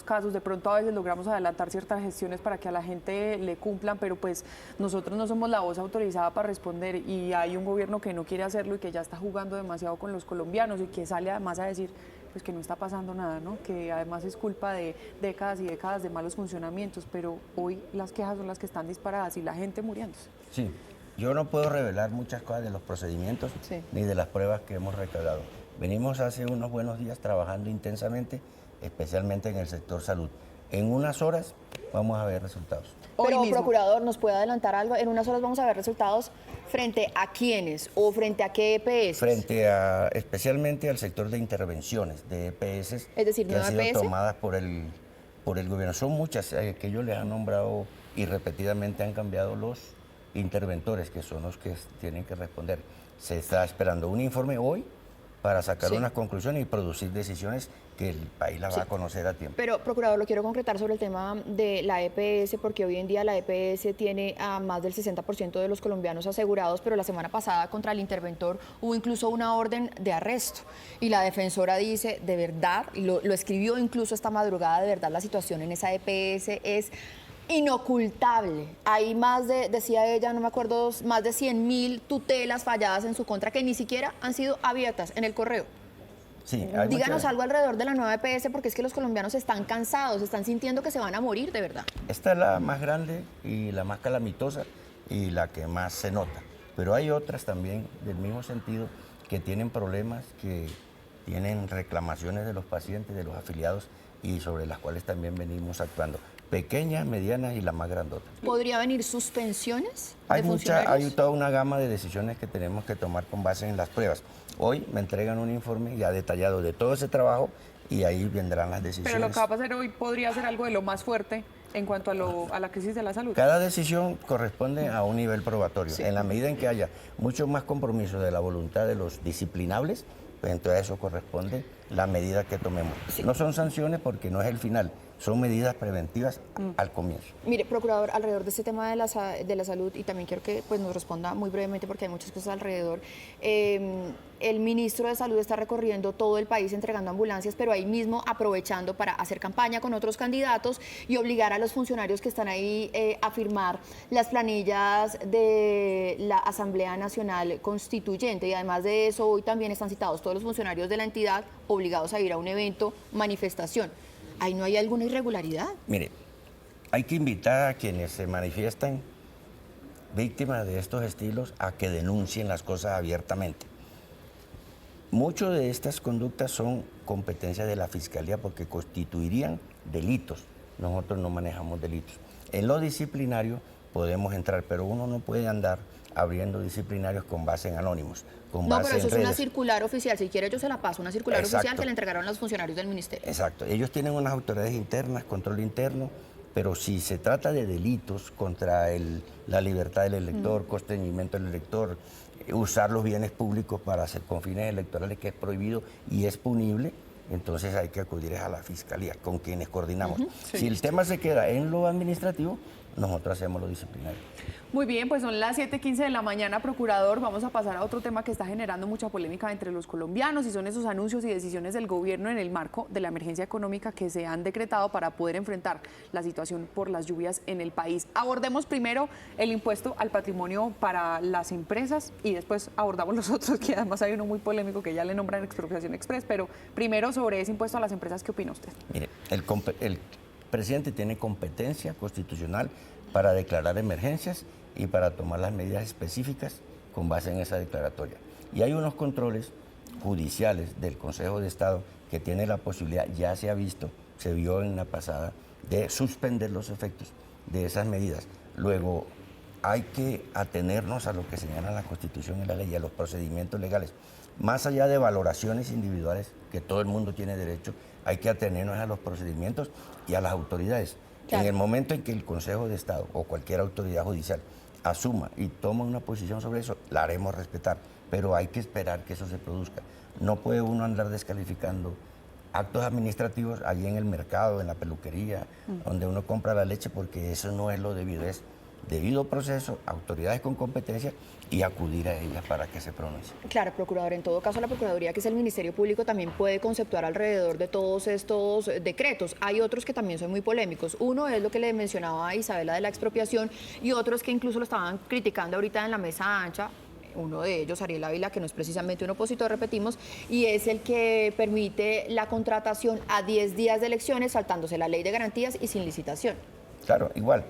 casos, de pronto a veces logramos adelantar ciertas gestiones para que a la gente le cumplan, pero pues nosotros no somos la voz autorizada para responder y hay un gobierno que no quiere hacerlo y que ya está jugando demasiado con los colombianos y que sale además a decir pues que no está pasando nada, ¿no? Que además es culpa de décadas y décadas de malos funcionamientos, pero hoy las quejas son las que están disparadas y la gente muriéndose. Sí, yo no puedo revelar muchas cosas de los procedimientos ni de las pruebas que hemos recaudado. Venimos hace unos buenos días trabajando intensamente, especialmente en el sector salud. En unas horas vamos a ver resultados. Pero, Procurador, ¿nos puede adelantar algo? En unas horas vamos a ver resultados frente a quiénes o frente a qué EPS. Frente a, especialmente al sector de intervenciones de EPS, es decir, que han sido EPS tomadas por el gobierno. Son muchas que ellos les han nombrado y repetidamente han cambiado los interventores, que son los que tienen que responder. Se está esperando un informe hoy para sacar unas conclusiones y producir decisiones que el país las va a conocer a tiempo. Pero, Procurador, lo quiero concretar sobre el tema de la EPS, porque hoy en día la EPS tiene a más del 60% de los colombianos asegurados, pero la semana pasada contra el interventor hubo incluso una orden de arresto. Y la defensora dice, de verdad, y lo escribió incluso esta madrugada, de verdad la situación en esa EPS es inocultable. Hay más de, decía ella, no me acuerdo, más de 100.000 tutelas falladas en su contra que ni siquiera han sido abiertas en el correo. Sí, Díganos algo alrededor de la nueva EPS, porque es que los colombianos están cansados, están sintiendo que se van a morir de verdad. Esta es la más grande y la más calamitosa y la que más se nota. Pero hay otras también del mismo sentido que tienen problemas, que tienen reclamaciones de los pacientes, de los afiliados y sobre las cuales también venimos actuando. Pequeñas, medianas y la más grandota. ¿Podría venir suspensiones de Hay funcionarios? toda una gama de decisiones que tenemos que tomar con base en las pruebas. Hoy me entregan un informe ya detallado de todo ese trabajo y ahí vendrán las decisiones. Pero lo que va a pasar hoy podría ser algo de lo más fuerte en cuanto a la crisis de la salud. Cada decisión corresponde a un nivel probatorio. Sí. En la medida en que haya mucho más compromiso de la voluntad de los disciplinables, pues entonces a eso corresponde la medida que tomemos. Sí. No son sanciones porque no es el final, son medidas preventivas al comienzo. Mire, procurador, alrededor de este tema de la salud, y también quiero que pues, nos responda muy brevemente porque hay muchas cosas alrededor, el ministro de Salud está recorriendo todo el país entregando ambulancias, pero ahí mismo aprovechando para hacer campaña con otros candidatos y obligar a los funcionarios que están ahí a firmar las planillas de la Asamblea Nacional Constituyente. Y además de eso, hoy también están citados todos los funcionarios de la entidad obligados a ir a un evento, manifestación. ¿Ahí no hay alguna irregularidad? Mire, hay que invitar a quienes se manifiestan víctimas de estos estilos a que denuncien las cosas abiertamente. Muchas de estas conductas son competencia de la Fiscalía porque constituirían delitos. Nosotros no manejamos delitos. En lo disciplinario podemos entrar, pero uno no puede andar abriendo disciplinarios con base en anónimos. No, pero eso es una circular oficial. Si quiere yo se la paso, una circular oficial que le entregaron los funcionarios del ministerio. Exacto. Ellos tienen unas autoridades internas, control interno, pero si se trata de delitos contra la libertad del elector, constreñimiento del elector, usar los bienes públicos para hacer con fines electorales, que es prohibido y es punible, entonces hay que acudir a la Fiscalía, con quienes coordinamos. Sí. Si el tema se queda en lo administrativo, nosotros hacemos lo disciplinario. Muy bien, pues son las 7:15 de la mañana, procurador. Vamos a pasar a otro tema que está generando mucha polémica entre los colombianos y son esos anuncios y decisiones del gobierno en el marco de la emergencia económica que se han decretado para poder enfrentar la situación por las lluvias en el país. Abordemos primero el impuesto al patrimonio para las empresas y después abordamos los otros, que además hay uno muy polémico que ya le nombran expropiación express, pero primero sobre ese impuesto a las empresas, ¿qué opina usted? Mire, el presidente tiene competencia constitucional para declarar emergencias y para tomar las medidas específicas con base en esa declaratoria. Y hay unos controles judiciales del Consejo de Estado que tiene la posibilidad, ya se ha visto, se vio en la pasada, de suspender los efectos de esas medidas. Luego, hay que atenernos a lo que señala la Constitución y la ley, a los procedimientos legales. Más allá de valoraciones individuales, que todo el mundo tiene derecho, hay que atenernos a los procedimientos y a las autoridades. Claro. En el momento en que el Consejo de Estado o cualquier autoridad judicial asuma y toma una posición sobre eso, la haremos respetar, pero hay que esperar que eso se produzca. No puede uno andar descalificando actos administrativos allí en el mercado, en la peluquería, donde uno compra la leche, porque eso no es lo debido, es debido proceso, autoridades con competencia y acudir a ellas para que se pronuncie. Claro, procurador, en todo caso la Procuraduría, que es el Ministerio Público, también puede conceptuar alrededor de todos estos decretos. Hay otros que también son muy polémicos. Uno es lo que le mencionaba a Isabela de la expropiación y otros que incluso lo estaban criticando ahorita en la mesa ancha. Uno de ellos, Ariel Ávila, que no es precisamente un opositor, repetimos, y es el que permite la contratación a 10 días de elecciones, saltándose la ley de garantías y sin licitación. Claro, igual.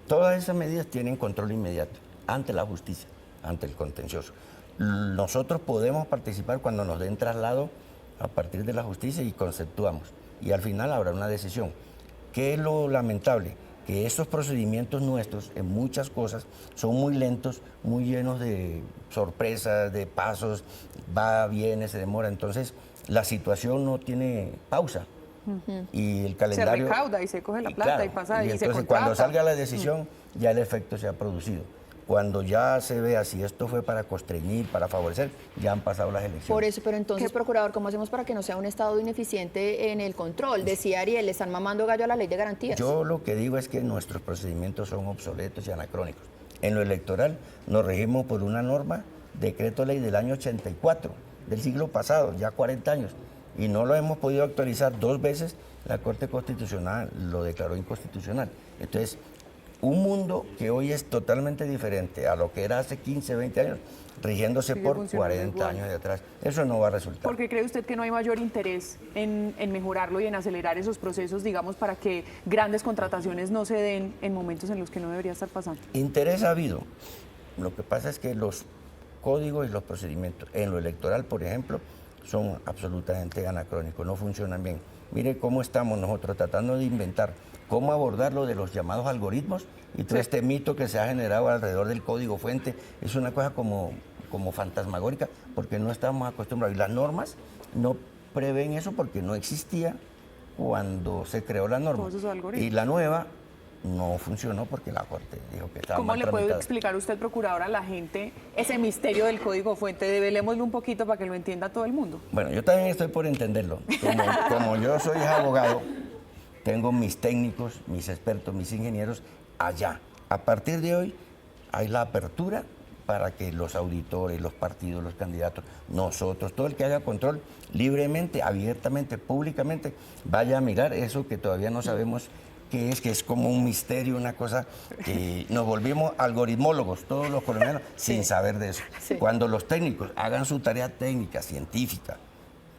Todas esas medidas tienen control inmediato ante la justicia, ante el contencioso. Nosotros podemos participar cuando nos den traslado a partir de la justicia y conceptuamos. Y al final habrá una decisión. ¿Qué es lo lamentable? Que esos procedimientos nuestros en muchas cosas son muy lentos, muy llenos de sorpresas, de pasos, va, viene, se demora. Entonces, la situación no tiene pausa. Y el calendario... Se recauda y se coge la plata, claro, y pasa y se entonces cuando salga la decisión ya el efecto se ha producido. Cuando ya se vea si esto fue para constreñir, para favorecer, ya han pasado las elecciones. Por eso, pero entonces, procurador, ¿cómo hacemos para que no sea un Estado ineficiente en el control? Decía Ariel, le están mamando gallo a la ley de garantías. Yo lo que digo es que nuestros procedimientos son obsoletos y anacrónicos. En lo electoral nos regimos por una norma, decreto ley del año 84, del siglo pasado, ya 40 años. Y no lo hemos podido actualizar 2 veces, la Corte Constitucional lo declaró inconstitucional. Entonces, un mundo que hoy es totalmente diferente a lo que era hace 15, 20 años, rigiéndose Sigue por funcionando 40 igual. años de atrás. Eso no va a resultar. ¿Por qué cree usted que no hay mayor interés en mejorarlo y en acelerar esos procesos, digamos, para que grandes contrataciones no se den en momentos en los que no debería estar pasando? Interés ha habido. Lo que pasa es que los códigos y los procedimientos en lo electoral, por ejemplo, son absolutamente anacrónicos, no funcionan bien. Mire cómo estamos nosotros tratando de inventar cómo abordar lo de los llamados algoritmos y todo este mito que se ha generado alrededor del código fuente. Es una cosa como fantasmagórica porque no estamos acostumbrados. Y las normas no prevén eso porque no existía cuando se creó la norma. Y la nueva no funcionó porque la Corte dijo que estaba ¿Cómo mal le puede tramitada. explicar usted, procurador, a la gente ese misterio del código fuente? Develémoslo un poquito para que lo entienda todo el mundo. Bueno, yo también estoy por entenderlo. Como yo soy abogado, tengo mis técnicos, mis expertos, mis ingenieros allá. A partir de hoy hay la apertura para que los auditores, los partidos, los candidatos, nosotros, todo el que haga control libremente, abiertamente, públicamente, vaya a mirar eso que todavía no sabemos qué es, que es como un misterio, una cosa que nos volvimos algoritmólogos, todos los colombianos, sin saber de eso. Sí. Cuando los técnicos hagan su tarea técnica, científica,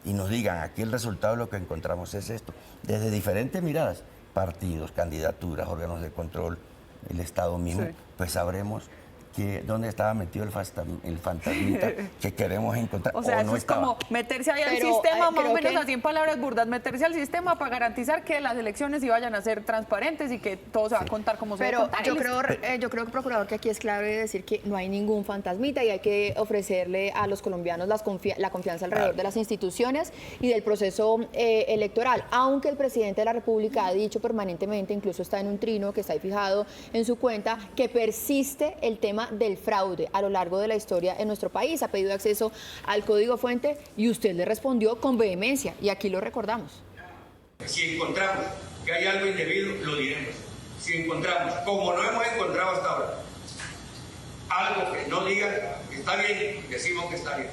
y nos digan, aquí el resultado de lo que encontramos es esto, desde diferentes miradas, partidos, candidaturas, órganos de control, el Estado mismo, Sí. pues sabremos dónde estaba metido el fantasmita que queremos encontrar. O sea, no eso es estaba. como meterse ahí al Pero, sistema, más o creo menos que- así en palabras burdas, meterse al sistema para garantizar que las elecciones sí vayan a ser transparentes y que todo se va a contar como se debe Pero contar. yo Y listo. creo, procurador, que aquí es clave decir que no hay ningún fantasmita y hay que ofrecerle a los colombianos la confianza alrededor de las instituciones y del proceso electoral. Aunque el presidente de la República ha dicho permanentemente, incluso está en un trino que está ahí fijado en su cuenta, que persiste el tema del fraude a lo largo de la historia en nuestro país. Ha pedido acceso al código fuente y usted le respondió con vehemencia y aquí lo recordamos. Si encontramos que hay algo indebido, lo diremos. Si encontramos, como no hemos encontrado hasta ahora, algo que no diga que está bien, decimos que está bien.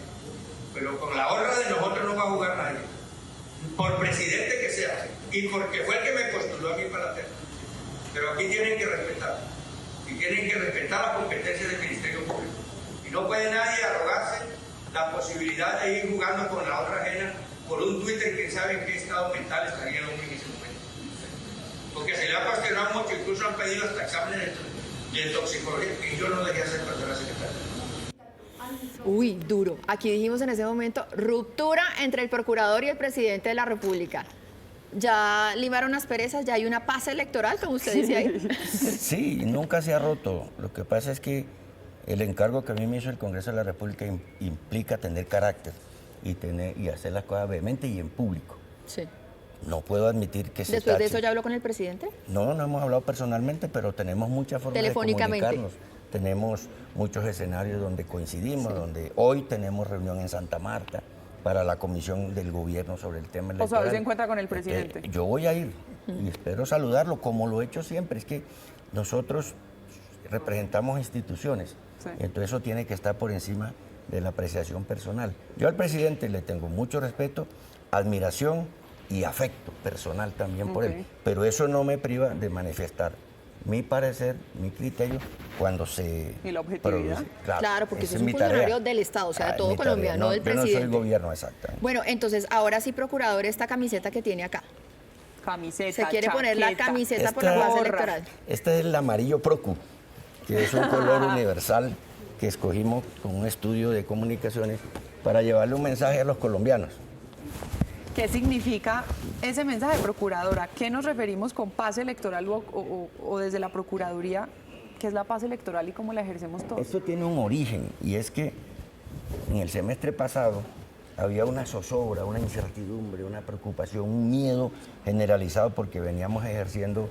Pero con la honra de nosotros no va a jugar nadie. Por presidente que sea, y porque fue el que me postuló a mí para la terna. Pero aquí tienen que respetar. Y tienen que respetar la competencia del Ministerio Público. Y no puede nadie arrogarse la posibilidad de ir jugando con la otra ajena por un Twitter que sabe en qué estado mental estaría el hombre en ese momento. Porque se le ha cuestionado mucho, incluso han pedido hasta exámenes de toxicología, y yo no dejé hacer cuando era secretario. Uy, duro. Aquí dijimos en ese momento ruptura entre el procurador y el presidente de la República. Ya limaron las perezas, ya hay una paz electoral, como usted dice ahí. Sí, nunca se ha roto. Lo que pasa es que el encargo que a mí me hizo el Congreso de la República implica tener carácter y hacer las cosas vehemente y en público. Sí. No puedo admitir que se Después de tache. eso, ¿ya habló con el presidente? No hemos hablado personalmente, pero tenemos muchas formas de Telefónicamente. comunicarnos. Tenemos muchos escenarios donde coincidimos, donde hoy tenemos reunión en Santa Marta para la comisión del gobierno sobre el tema O electoral. sea, hoy se encuentra con el presidente. Yo voy a ir y espero saludarlo como lo he hecho siempre. Es que nosotros representamos instituciones, entonces eso tiene que estar por encima de la apreciación personal. Yo al presidente le tengo mucho respeto, admiración y afecto personal también por él, pero eso no me priva de manifestar mi parecer, mi criterio cuando se Y la objetividad. produce. Claro, porque esa usted es un mi tarea. funcionario del Estado, o sea, de Ah, todo mi tarea. Colombia, no del Yo presidente. no soy gobierno, exactamente. Bueno, entonces, ahora sí, procurador, esta camiseta que tiene acá. Camiseta, Se quiere poner la chaqueta. camiseta por la paz Gorra. electoral. Este es el amarillo Procu, que es un color universal que escogimos con un estudio de comunicaciones para llevarle un mensaje a los colombianos. ¿Qué significa ese mensaje, procuradora? ¿Qué nos referimos con paz electoral o desde la Procuraduría? ¿Qué es la paz electoral y cómo la ejercemos todos? Esto tiene un origen y es que en el semestre pasado había una zozobra, una incertidumbre, una preocupación, un miedo generalizado porque veníamos ejerciendo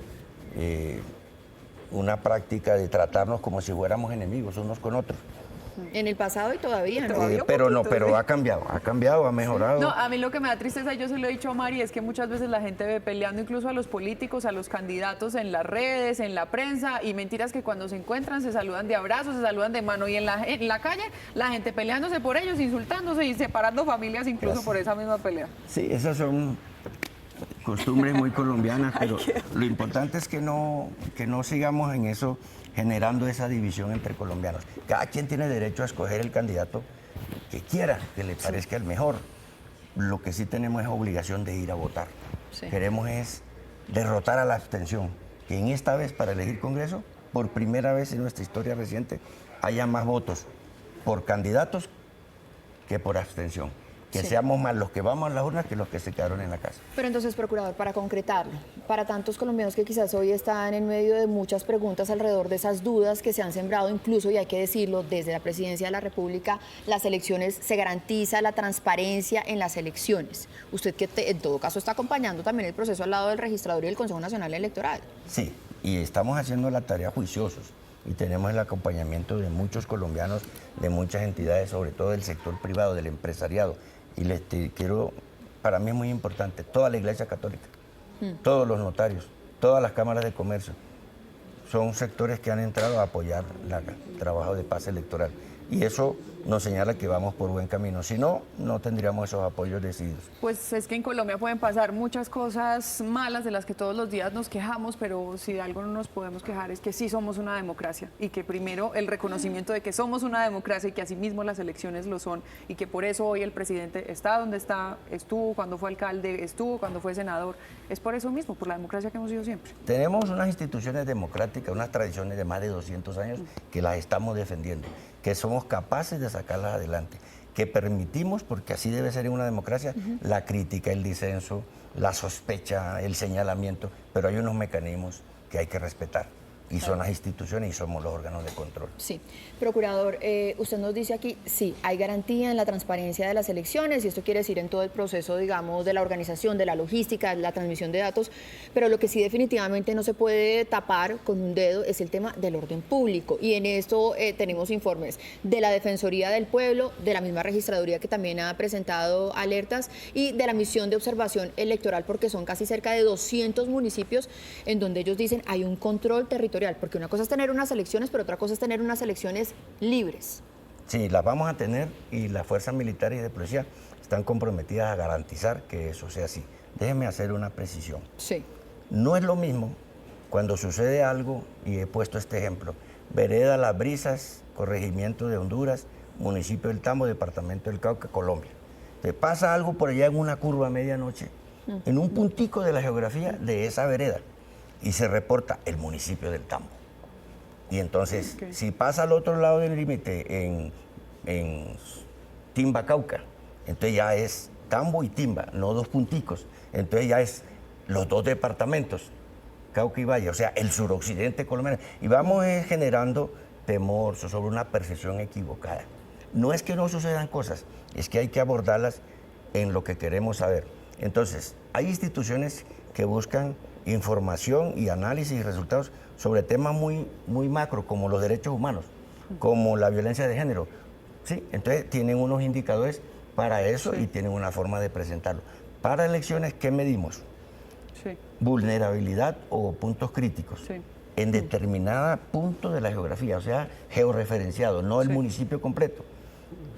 una práctica de tratarnos como si fuéramos enemigos unos con otros. En el pasado y todavía, ¿no? Pero ha cambiado, ha mejorado. No, a mí lo que me da tristeza, yo se lo he dicho a Mari, es que muchas veces la gente ve peleando incluso a los políticos, a los candidatos en las redes, en la prensa, y mentiras que cuando se encuentran se saludan de abrazos, se saludan de mano, y en la calle la gente peleándose por ellos, insultándose y separando familias incluso por esa misma pelea. Sí, esas son costumbres muy colombianas, pero lo importante es que no sigamos en eso, generando esa división entre colombianos. Cada quien tiene derecho a escoger el candidato que quiera, que le parezca el mejor. Lo que sí tenemos es obligación de ir a votar. Sí. Queremos es derrotar a la abstención, que en esta vez para elegir Congreso, por primera vez en nuestra historia reciente, haya más votos por candidatos que por abstención. Que seamos más los que vamos a las urnas que los que se quedaron en la casa. Pero entonces, procurador, para concretarlo, para tantos colombianos que quizás hoy están en medio de muchas preguntas alrededor de esas dudas que se han sembrado, incluso, y hay que decirlo, desde la Presidencia de la República, las elecciones, se garantiza la transparencia en las elecciones. Usted que en todo caso está acompañando también el proceso al lado del registrador y del Consejo Nacional Electoral. Sí, y estamos haciendo la tarea juiciosos y tenemos el acompañamiento de muchos colombianos, de muchas entidades, sobre todo del sector privado, del empresariado. Y les quiero, para mí es muy importante, toda la Iglesia Católica, todos los notarios, todas las cámaras de comercio, son sectores que han entrado a apoyar el trabajo de paz electoral. Y eso nos señala que vamos por buen camino. Si no, no tendríamos esos apoyos decididos. Pues es que en Colombia pueden pasar muchas cosas malas de las que todos los días nos quejamos, pero si de algo no nos podemos quejar es que sí somos una democracia y que primero el reconocimiento de que somos una democracia y que asimismo las elecciones lo son y que por eso hoy el presidente está donde está, estuvo cuando fue alcalde, estuvo cuando fue senador, es por eso mismo, por la democracia que hemos sido siempre. Tenemos unas instituciones democráticas, unas tradiciones de más de 200 años que las estamos defendiendo, que somos capaces de sacarlas adelante, que permitimos, porque así debe ser en una democracia, la crítica, el disenso, la sospecha, el señalamiento, pero hay unos mecanismos que hay que respetar. Y son las instituciones y somos los órganos de control. Sí. Procurador, usted nos dice aquí, sí, hay garantía en la transparencia de las elecciones y esto quiere decir en todo el proceso, digamos, de la organización, de la logística, la transmisión de datos, pero lo que sí definitivamente no se puede tapar con un dedo es el tema del orden público y en esto tenemos informes de la Defensoría del Pueblo, de la misma registraduría que también ha presentado alertas y de la misión de observación electoral porque son casi cerca de 200 municipios en donde ellos dicen hay un control territorial. Porque una cosa es tener unas elecciones, pero otra cosa es tener unas elecciones libres. Sí, las vamos a tener y las fuerzas militares y de policía están comprometidas a garantizar que eso sea así. Déjeme hacer una precisión. Sí. No es lo mismo cuando sucede algo, y he puesto este ejemplo, Vereda Las Brisas, corregimiento de Honduras, municipio del Tambo, departamento del Cauca, Colombia. Te pasa algo por allá en una curva a medianoche, en un puntico de la geografía de esa vereda. Y se reporta el municipio del Tambo. Y entonces, si pasa al otro lado del límite en Timba, Cauca, entonces ya es Tambo y Timba, no dos punticos. Entonces ya es los dos departamentos, Cauca y Valle, o sea, el suroccidente colombiano. Y vamos generando temor sobre una percepción equivocada. No es que no sucedan cosas, es que hay que abordarlas en lo que queremos saber. Entonces, hay instituciones que buscan información y análisis y resultados sobre temas muy macro, como los derechos humanos, como la violencia de género. ¿Sí? Entonces tienen unos indicadores para eso y tienen una forma de presentarlo. Para elecciones, ¿qué medimos? Sí. Vulnerabilidad o puntos críticos en determinado punto de la geografía, o sea, georreferenciado, no el municipio completo.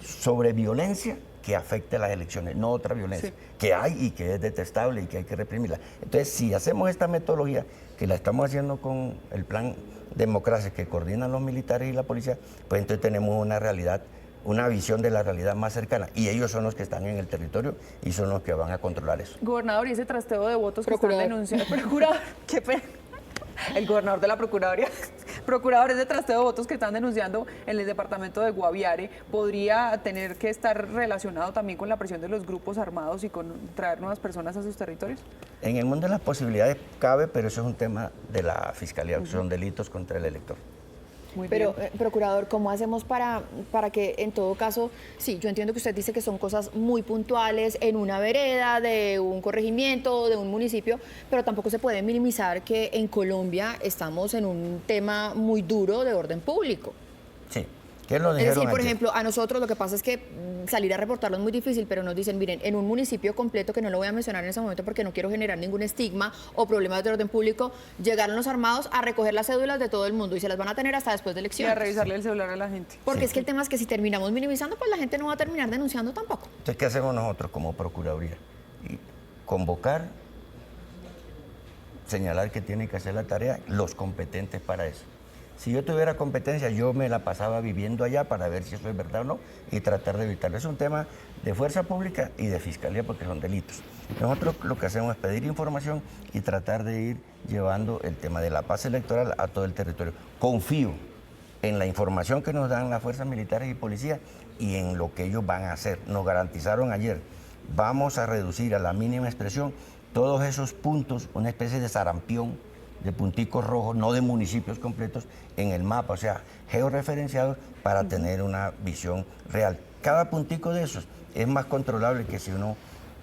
Sobre violencia que afecte a las elecciones, no otra violencia, que hay y que es detestable y que hay que reprimirla. Entonces, si hacemos esta metodología, que la estamos haciendo con el plan Democracia que coordinan los militares y la policía, pues entonces tenemos una realidad, una visión de la realidad más cercana. Y ellos son los que están en el territorio y son los que van a controlar eso. Gobernador, y ese trasteo de votos que están denunciando... Procurador, qué pena. El gobernador de la Procuraduría, procuradores de trasteo de votos que están denunciando en el departamento de Guaviare, podría tener que estar relacionado también con la presión de los grupos armados y con traer nuevas personas a sus territorios. En el mundo de las posibilidades cabe, pero eso es un tema de la Fiscalía, son delitos contra el elector. Pero, procurador, ¿cómo hacemos para que en todo caso, sí, yo entiendo que usted dice que son cosas muy puntuales en una vereda, de un corregimiento, de un municipio, pero tampoco se puede minimizar que en Colombia estamos en un tema muy duro de orden público? Sí. ¿Qué lo es decir, por ejemplo, a nosotros lo que pasa es que salir a reportarlo es muy difícil, pero nos dicen, miren, en un municipio completo, que no lo voy a mencionar en ese momento porque no quiero generar ningún estigma o problemas de orden público, llegaron los armados a recoger las cédulas de todo el mundo y se las van a tener hasta después de elecciones. Y a revisarle el celular a la gente. Porque es que el tema es que si terminamos minimizando, pues la gente no va a terminar denunciando tampoco. Entonces, ¿qué hacemos nosotros como Procuraduría? Y convocar señalar que tienen que hacer la tarea los competentes para eso. Si yo tuviera competencia, yo me la pasaba viviendo allá para ver si eso es verdad o no y tratar de evitarlo. Es un tema de fuerza pública y de fiscalía porque son delitos. Nosotros lo que hacemos es pedir información y tratar de ir llevando el tema de la paz electoral a todo el territorio. Confío en la información que nos dan las fuerzas militares y policías y en lo que ellos van a hacer. Nos garantizaron ayer, vamos a reducir a la mínima expresión todos esos puntos, una especie de sarampión de punticos rojos, no de municipios completos, en el mapa, o sea, georreferenciados para tener una visión real. Cada puntico de esos es más controlable que si uno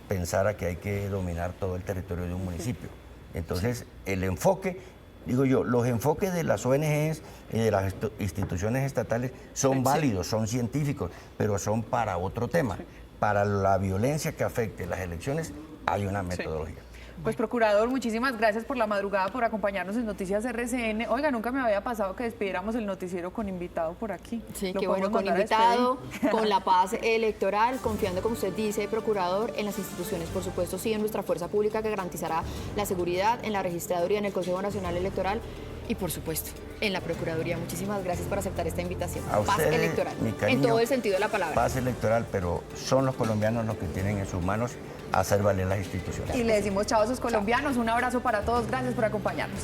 pensara que hay que dominar todo el territorio de un municipio. Entonces, el enfoque, digo yo, los enfoques de las ONGs y de las instituciones estatales son válidos, son científicos, pero son para otro tema. Para la violencia que afecte las elecciones hay una metodología. Pues, procurador, muchísimas gracias por la madrugada, por acompañarnos en Noticias RCN. Oiga, nunca me había pasado que despidiéramos el noticiero con invitado por aquí. Sí, qué bueno, con invitado, con la paz electoral, confiando, como usted dice, procurador, en las instituciones, por supuesto, sí, en nuestra fuerza pública que garantizará la seguridad, en la registraduría, en el Consejo Nacional Electoral y, por supuesto, en la Procuraduría. Muchísimas gracias por aceptar esta invitación. A paz ustedes, electoral, mi cariño, en todo el sentido de la palabra. Paz electoral, pero son los colombianos los que tienen en sus manos hacer valer las instituciones. Y le decimos chao a esos colombianos. Un abrazo para todos. Gracias por acompañarnos.